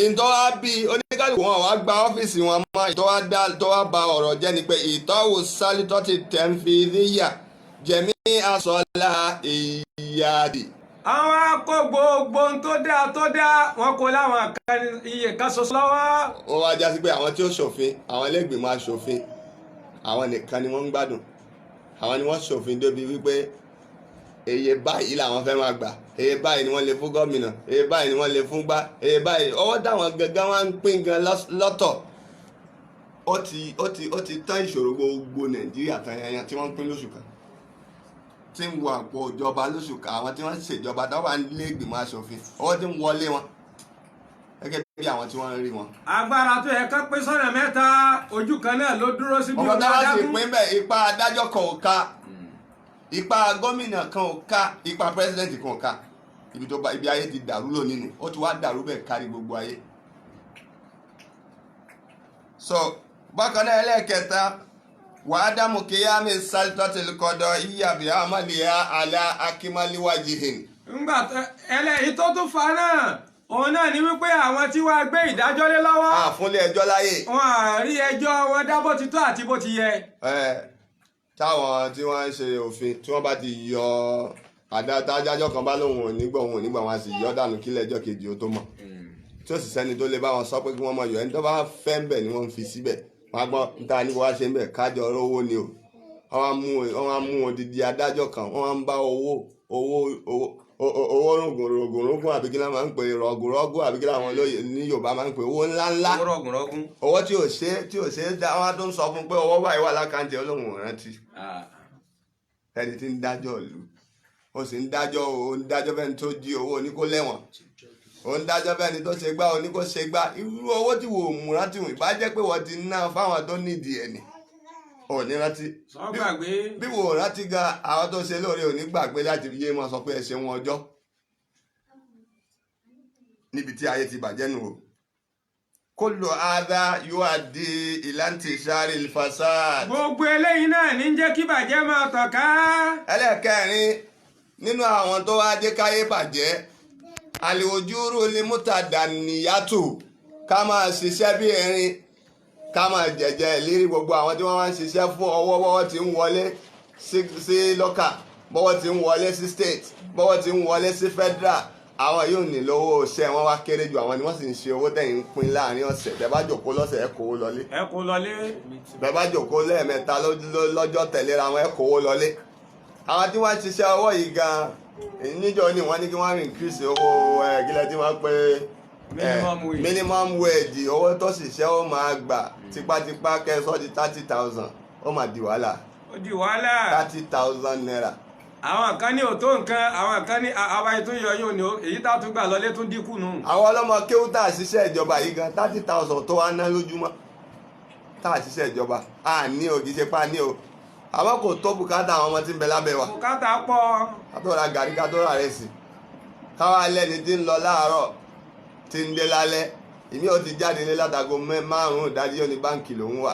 ìtọ́wá bí oníkálùkù wọn wá gba ọ́fíìsì wọn mọ́ ìtọ́wá ba ọ̀rọ̀ jẹ́ ni pé ìtọ́wò sálítọ́ ti tẹ̀ ń fi ríyà jẹ̀mí asọ́lá ìyáàdì. àwọn akó gbogbo tó dáa wọn kó láwọn iye kan ṣoṣo lọ́wọ́. ó wá já sí pé àwọn tí ó ṣòfin àwọn ẹlẹ́gbìmọ̀ aṣòfin àwọn nìkan ni wọ́n ń gbádùn àwọn ni wọ́n ṣòfin débi wípé èyí báyìí làwọn fẹ́ máa gbà èyí báyìí ni wọ́n lè fún gómìnà èyí báyìí ni wọ́n lè fún gbá èyí báyìí ọwọ́ táwọn gangan wá ń pín gan lọ́tọ̀ ó ti tán ìṣòro gbogbo nàìjíríà tán yanyan tí wọ́n ń pín lóṣù kan tí ń wọ àpò ìjọba lóṣù kan àwọn tí wọ́n ń ṣèjọba tó wà nílé ìgbìmọ̀ aṣòfin ọwọ́ tí ń wọlé wọn gẹ́gẹ́ bí àwọn tí wọ́n ń rí wọn. agbára tó yẹ ká pín sọ́nà mẹ́ta ojú kan náà ló dúró sí bí ọmọ táwa sì pín bẹ́ẹ̀ ipa adájọ́ kan ò ká ipa gómìnà kan ò ká ipa pírẹsidẹ́ǹtì kan ò ká ibi ayé ti dàrú lónìí nù ó ti wá dàrú bẹ́ẹ̀ kárí gbogbo ayé. so bákan náà ẹlẹ́ẹ̀kẹta wàádámù kíyàmí sálítọ́tìlìkọ́dọ̀ yíyàbí àmàlìyà àlà akímálíwájìhìn. ńgbà ẹlẹ́yìí tó tún fa náà òun náà ni wípé àwọn tí wàá gbé ìdájọ́ lé lọ́wọ́. àfúnlé ẹjọ́ láyè. wọn à rí ẹjọ́ wọn dá bó ti tó àti bó ti yẹ. táwọn tí wọ́n ń ṣe òfin tí wọ́n bá ti yọ àdájọ́ kan bá lóun ò ní gbọ́ wọn á sì yọ dànù kílẹ̀ ẹjọ́ kejì ó tó mọ̀ tí ó sì sẹ́ni tó lè bá wọn sọ pé kí wọ́n mọ̀ yọ ẹni tó bá fẹ́ ń bẹ̀ ni wọ́n ń fi síbẹ̀ wọ́n á gbọ́ níta ní wọ́n á ṣe ń bẹ̀ kájọ rówó ni o wọ́n á mú odidi adájọ́ kan wọ́n á ń bá owó rògùnrògùn àbí kí láwọn máa ń pè rọ̀gùrọ̀gùn àbí kí láwọn ní Yorùbá máa ń pè owó ńláńlá owó tí ò ṣe dá wọn tó ń sọ fún pé owó báyìí wà lákàntì Ọlọ́run ò rántí ẹni tí ń dájọ́ ìlú ó sì ń dájọ́ bẹ́ni tó jí owó oníkó lẹ́wọ̀n ó ń dájọ́ bẹ́ni tó ṣe gbá oníkó ṣe gbá irú owó tí wò ó mú rántí wọn ìbá jẹ́ pé wọ́n ti ná fáwọn tó nídìí ẹ̀ ni ò ní rántí bí wò ó rántí gan àwọn tó ṣe lóore ò ní gbàgbé láti yé wọn sọ pé ẹ ṣe wọn ọjọ́ níbi tí ayé ti bàjẹ́ nù o kullu adha yuaddi ila intishari al-fasad. gbogbo eléyìí náà ní jẹ́ kí bàjẹ́ máa tàn ká. ẹlẹ́ẹ̀kẹrin nínú àwọn tó wá dé káyé bàjẹ́ al-ujuru limutadaniyatu ká máa ṣiṣẹ́ bí erin ká máa jẹ̀jẹ̀ ìlérí gbogbo àwọn tí wọ́n wá ń ṣiṣẹ́ fún ọwọ́ bọ́wọ́ tí ń wọlé sí lọ́kà bọ́wọ́ tí ń wọlé sí state bọ́wọ́ tí ń wọlé sí federal àwọn yóò ní lówó ṣẹ́ wọ́n wá kéré ju àwọn ni wọ́n sì ń ṣe owó tẹ̀yìn ń pín láàrin ọ̀sẹ̀ bẹ́ẹ̀ bá jòkó lọ́sẹ̀ ẹ kówó lọlé bẹ́ẹ̀ bá jòkó lẹ́ẹ̀mẹ́ta lọ́jọ́ tẹ̀léra wọn ẹ kówó lọlé àwọn tí wọ́n ń ṣiṣẹ́ ọwọ́ yìí gan níjọ́ ni wọ́n ní kí wọ́n increase owó gílẹ̀ tí wọ́n pé minimum wage owó tó ṣiṣẹ́ ó máa gbà tipátipá kẹsọ́ di 30,000 ó máa di wàhálà 30,000 naira. àwọn kan ní òtó nǹkan àwọn kan ní àwa ètò yọyún ni èyí tá a tún gbà lọlé tún dínkù nù. àwọn ọlọ́mọ kéwútà ṣiṣẹ́ ìjọba yìí gan 30,000 tó wá ná lójúmọ́ tá a ṣiṣẹ́ ìjọba a ní o kì í ṣe pa ní o àmọ́ kò tó bùkátà àwọn ọmọ tí ń bẹ lábẹ́ wa bùkátà pọ̀. ká tó ra gàrí ká tó ra rẹ̀ sí káwá lẹ́ni tí ń lọ láàárọ̀ tí ń dé lálẹ́ ìmí ò ti jáde ní látago 5 ìdájí ó ní báǹkì lòún wà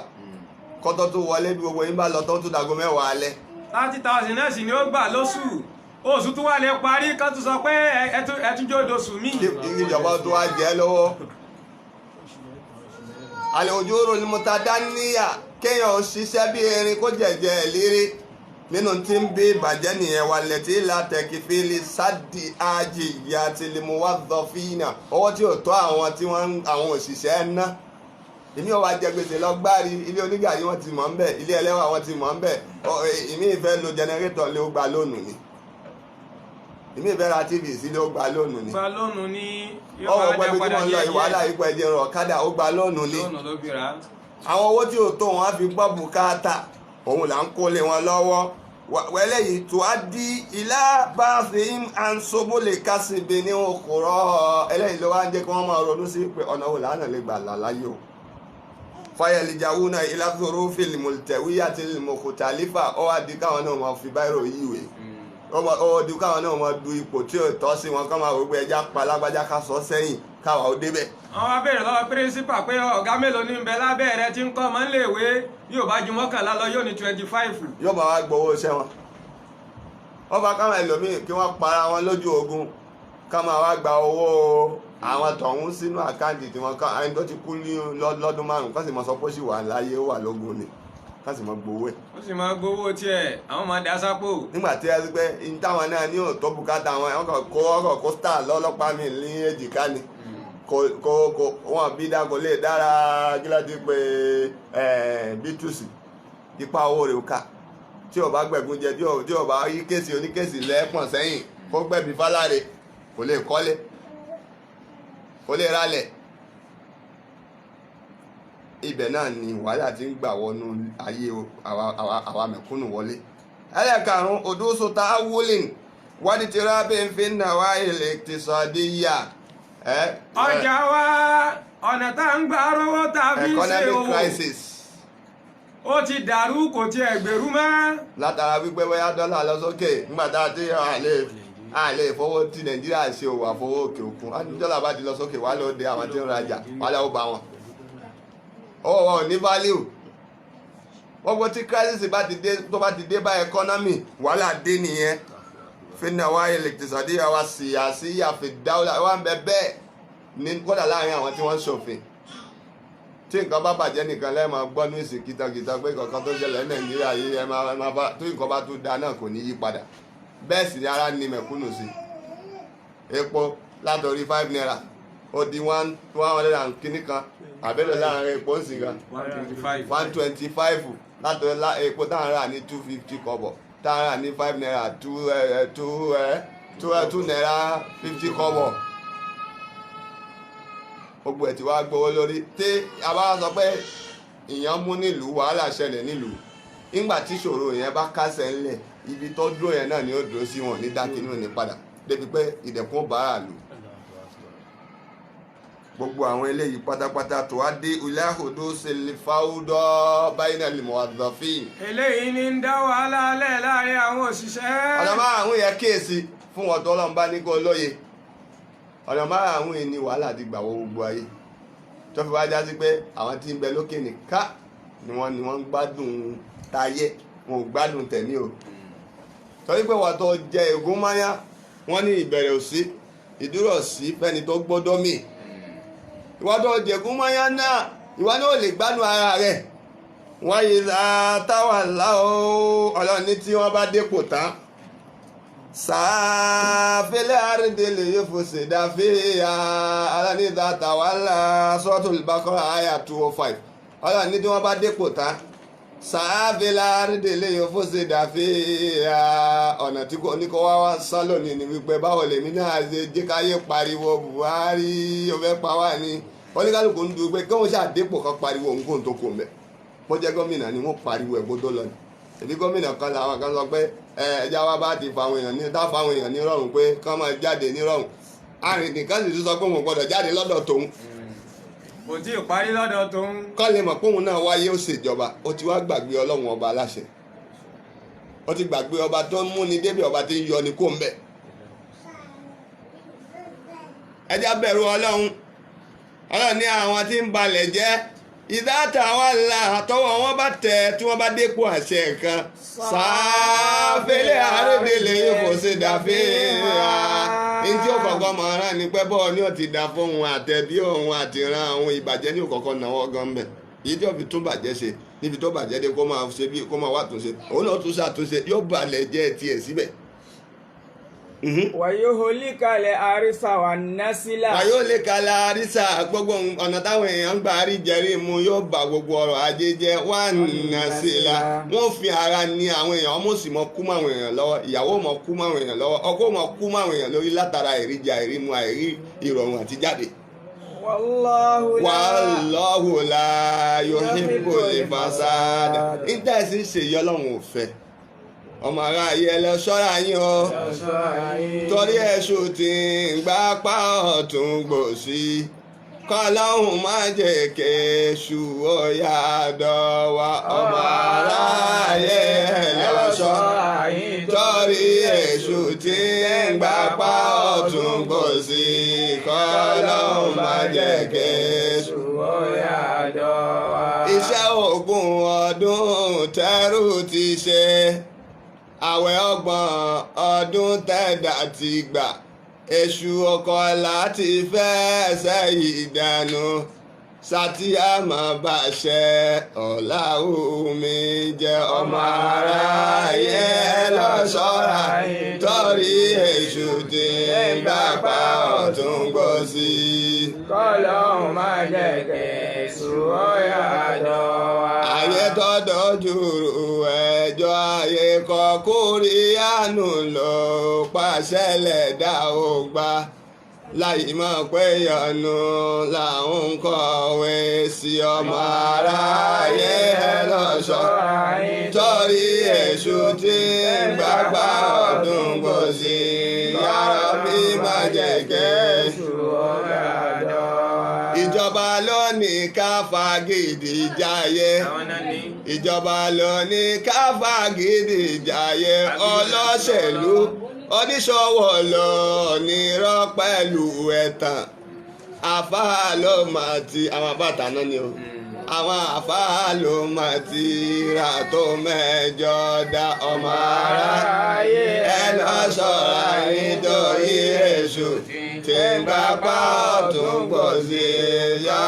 kọ́tọ́ tó wọlé bí gbogbo yín bá lọ tó dago 10 alẹ́ 30,000 náà sì ni ó gbà lóṣù oṣù tó wà lè parí kan tó sọ pé ẹtúnjó oṣù míì. kí ìjọba tó wá jẹ́ lọ́wọ́ àlè òjò rò ní mo ta dáníyà kéèyàn ṣiṣẹ́ bí erin kó jẹ̀jẹ̀ ìlérí nínú tí ń bí ìbàjẹ́ nìyẹn wà lẹ́tí látẹ̀kì fílì sáàdì ájì ìyá tí lè mú wá zọ fínà ọwọ́ tí ò tó àwọn tí àwọn òṣìṣẹ́ ná èmi ò wá jẹ gbèsè lọ gbárí ilé onígàrí wọn ti mọ̀ ń bẹ̀ ilé ẹlẹ́wà wọn ti mọ̀ ń bẹ̀ èmi ìfẹ́ lo jẹnẹrétọ̀ lé ó gba lónìí ni èmi ìfẹ́ ra tv sí lé ó gba lónìí ni gba lónìí ni ọwọ́ pẹ́ bí tí wọ́n lọ ìwàhálà ipò ẹ̀jẹ̀ rọ̀ ọ̀kadà ó gba lónìí ni lónìí ló fi rà á. àwọn owó tí ò tó wọn á fi gbọ́ bùkátà òun là ń kó lé wọn lọ́wọ́ wẹ́lẹ́ yìí tó á di ilá bá fi ń ansobó lè kásìbí ní òkúrọ̀ ẹlẹ́yìn ló wá ń jẹ́ kí wọ́n máa ronú sí pé ọ̀nà òun làánà lè gbà láláyé o fayẹlìjàwó náà ìlàfóró fílìmù tẹ̀wí àti mọ̀kòtàlífà ó wá di káwọn náà máa fi báyìí yíwèé ó di káwọn náà máa du ipò tí ò tọ́ sí wọn ká máa wò pé ẹja pa lágbájá ká sọ sẹ́yìn káwa ó débẹ̀. àwọn abẹ́rẹ́ lọ́wọ́ pírísípà pé ọ̀gá mélòó ní bẹ lábẹ́ rẹ tí ń kọ́ ọmọ níléèwé yóò bá ju 11 lọ yóò ní 25. yóò bá wá gbowó iṣẹ́ wọn wọ́n bá káwọn ẹlòmíì kí wọ́n para wọn lójú ogun ká máa wá gba owó àwọn tọ̀hún sínú àkáǹtì tí wọ́n ká ẹni tó ti kú ní lọ́dún 5 kán sì mọ sọ pé ó sì wà láyé ó wà lógun ni kán sì mọ gbowó ẹ̀. ó sì máa gbowó tiẹ̀ àwọn máa dá sápò. nígbà tí ẹ rí pé ní táwọn náà ní òótọ́ bùkátà wọn ọkọ̀ kó star lọ́lọ́pàá mi ní èjìká ni kò wọn bí dá kò lè dára gíláàdì pé bítúsì ipa owó rẹ̀ ká tí ó bá gbẹ̀gún jẹ tí ó bá yí kéèsì oníkéèsì lẹ́pọ̀n sẹ́yìn kó gbẹ̀bí fáláre kò lè kọ́lé kò lè rálẹ̀ ibẹ̀ náà ni wàhálà ti ń gbà wọnú ayé àwa mẹ̀kúnnù wọlé. ẹlẹ́karùn-ún òdúsù tá a wúlìn wádìí ti rábẹ́ ń fi ń nà wá ilẹ̀ tìsọ̀díyà. ọjà wa ọ̀nà tá ń gbà rówó tá a fi ń ṣe economic owó crisis. ó ti dàrú kò tiẹ̀ gbèrú mọ́. látara wípé bóyá dọ́là lọ sókè nígbà tá a ti àlè ìfowó tí nàìjíríà ṣe òwò àfowó òkè òkun á ní dọ́là bá ti lọ sókè wá lóde àwọn tí ń rajà wá lọ́wọ́ bá wọn. owó wọn ò ní value gbogbo tí crisis tó bá ti dé bá economy wàhálà dé nìyẹn fínà wá electricity wa síyà fìdáwọ́lá wà ń bẹ bẹ́ẹ̀ ní kódà láàrin àwọn tí wọ́n ń ṣòfin tí nǹkan bá bàjẹ́ nìkan lẹ́ẹ̀ máa gbọ́ ní ìsìn kìtàkìtà pé kankan tó ṣẹlẹ̀ nàìjíríà yìí ẹ máa bá tó nǹkan bá tó da náà kò ní yí padà bẹ́ẹ̀ sì ni ara ní mẹ̀kúnnù sí epo látọ̀rí 5 naira ó di 100 and kìíní kan àbẹ̀lẹ̀ láàrin epo ń sìn kan 125 látọ̀rí epo táwọn rà ní 250 kọ́bọ̀ táwọn rà ní 5 naira 2 naira 50 kọ́bọ̀ gbogbo ẹ̀ tí wàá gbowó lórí tí a bá sọ pé ìyẹn mú nílùú wàhálà ṣẹlẹ̀ nílùú nígbà tí ìṣòro yẹn bá kásẹ̀ ńlẹ̀ ibi tó dúró yẹn náà ni ó dúró sí wọn ní dákínú ní padà débi pé ìdẹ̀kùn bára lù gbogbo àwọn eléyìí pátápátá tó wá dé ilé àhòdó ṣẹlẹ̀ fáwọ́dọ́ báyìí náà lè mọ̀ àdọ̀fín. eléyìí ní ń dá wàhálà lẹ̀ láàrin àwọn òṣìṣẹ́. ọ̀nà márùn-ún yẹn kíyèsí fún wọn tó Ọlọ́run bá ní kó lóye ọ̀nà márùn-ún yìí ni wàhálà ti gbà wọ gbogbo ayé tó fi wá já sí pé àwọn tí ń bẹ lókè nìka ni wọ́n ń gbádùn tayé wọn ò gbádùn tẹ̀mí o torí pé wọ́n tó jẹ ègún máyá wọ́n ní ìbẹ̀rẹ̀ òsí ìdúró sí fẹ́ni tó gbọ́dọ̀ mì ìwọ́n tó jẹ ègún máyá náà ìwọ́n náà lè gbádùn ara rẹ̀ wọ́n yìí táwà láò Ọlọ́run ní tí wọ́n bá dépò tán sàáfẹ́lẹ́ àrídìlẹ̀ yóò fòsè dáfíà aláníta tàwálà Suratul Baqara àyà 205 Ọlọ́run ní tí wọ́n bá dépò tán sàáfẹ́lẹ́ àrídìlẹ̀ yóò fòsè dáfíà ọ̀nà tí kò ní kó wá sán lónìí ni wípé báwo lèmi náà ṣe jẹ́ káyé pariwo Buhari ó fẹ́ pa wá ní oníkálukú ń dúró pé kí wọ́n ṣàdépò kan pariwo nǹkan tó kò mẹ́ bó jẹ́ gómìnà ni wọ́n pariwo ẹ̀ gbódó lọ ni èdè gómìnà kan làwọn kan sọ pé ẹja wa bá ti fáwọn èèyàn ní rọrùn pé kán máa jáde ní rọrùn arìnrìn kan sì tún sọ pé wọn gbọ́dọ̀ jáde lọ́dọ̀ tòun kò tí ì parí lọ́dọ̀ tóun. kọ́ lè mọ̀ póun náà wáyé ó ṣèjọba ó ti wá gbàgbé ọlọ́run ọba aláṣẹ ó ti gbàgbé ọba tó ń múni débi ọba tí ń yọ ni kó ń bẹ̀. ẹ já bẹ̀rù ọlọ́run ọlọ́run ní àwọn tí ń balẹ̀ jẹ́ ìdáta wà là àtọwọ́ wọn bá tẹ̀ tí wọ́n bá dépò àṣẹ kan sáfẹ́lẹ́ àrédèlé kò ṣe dàfẹ́ ní tí ó kọ̀ọ̀kan mọ̀ ọ́n ní pẹ́ bọ́ọ̀ ni ó ti dà fún òun àtẹ̀bí òun àtìrán òun ìbàjẹ́ ní òkọ̀ọ̀kan náwó gan bẹ̀ yìí tí ó fi tún bàjẹ́ ṣe níbi tó bàjẹ́ dé kó máa ṣe bí kó máa wà túnṣe òun náà tún ṣàtúnṣe yóò balẹ̀ jẹ́ tiẹ̀ síbẹ̀. wàyóhólíkalẹ̀ àrísà wà násílà. wàyóhólíkalẹ̀ àrísà gbogbo ọ̀nà táwọn èèyàn ń gbà rí jẹrí mu yóò bà gbogbo ọrọ̀ ajé jẹ́ wà násílà wọ́n fi ara ní àwọn èèyàn ọmọ sì mọ kú mọ́ àwọn èèyàn lọ́wọ́ ìyàwó mọ kú mọ́ àwọn èèyàn lọ́wọ́ ọkọ mọ kú mọ́ àwọn èèyàn lórí látara ìríjà ìrímu àìrí ìrọ̀rùn àti jáde. wàláhù la yuhibbul fasad níta ẹ̀sìn ṣèyí ọlọ́run ò fẹ́ ọmọ ara ayé ẹ lọ ṣọ́ra yín o torí ẹ̀ṣù tí ń gbá pa ọ̀tún gbòsí kọ́lọ́hún má jẹ́ kéṣù ọ̀yà dọ̀wà ọmọ ara ayé ẹ lọ ṣọ́ra yín torí ẹ̀ṣù tí ń gbá pa ọ̀tún gbòsí kọ́lọ́hún má jẹ́ kéṣù ọ̀yà dọ̀wà. iṣẹ́ ogún ọdún tẹ́rù ti ṣe àwẹ̀ 30 ọdún tẹ̀dá ti gbà èṣù ọkọ̀ láti fẹ́ sẹ́yìn dànù sátìyàmọ̀ bàṣẹ ọ̀la omi jẹ́ ọmọ aráyé lọ ṣọ́ra torí èṣù tí ń gbàgbà ọ̀tún gbòsí. kọ́lọ́hún má jẹ́ kẹ́sù ọ̀yà dọ̀wà. ayé tọ́dọ̀ jùrù ẹjọ́ ayé kọ kóríyànù lọ pàṣẹ lẹ́dá ó gbà láì mọ̀ pé yọnu làwọn ń kọ̀wé sí ọmọ aráyé lọ́ṣọ́ torí èṣù tí ń gbàgbà ọdún gbòsí yàrá bí má jẹ́ kẹ́sù ọ̀yà dọ̀wà. ìjọba ló ní ká fagídí jayé ìjọba ló ní ká fagídí jayé ọlọ́ṣèlú oníṣòwò lọ nírọ́ pẹ̀lú ẹ̀tàn àfáà ló máa ti àwọn àbáta náà ni o àwọn àfáà ló máa ti ra tó mẹ́jọ dá ọmọ aráyé ẹ lọ ṣọ́ra nítorí èṣù tí ń bá pa ọ̀tún gbòsí yọ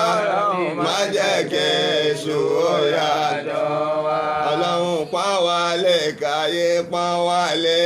má jẹ́ kí èṣù ó yá dọ̀wà. ọlọ́run pọ́n wálé káyé pọ́n wálé.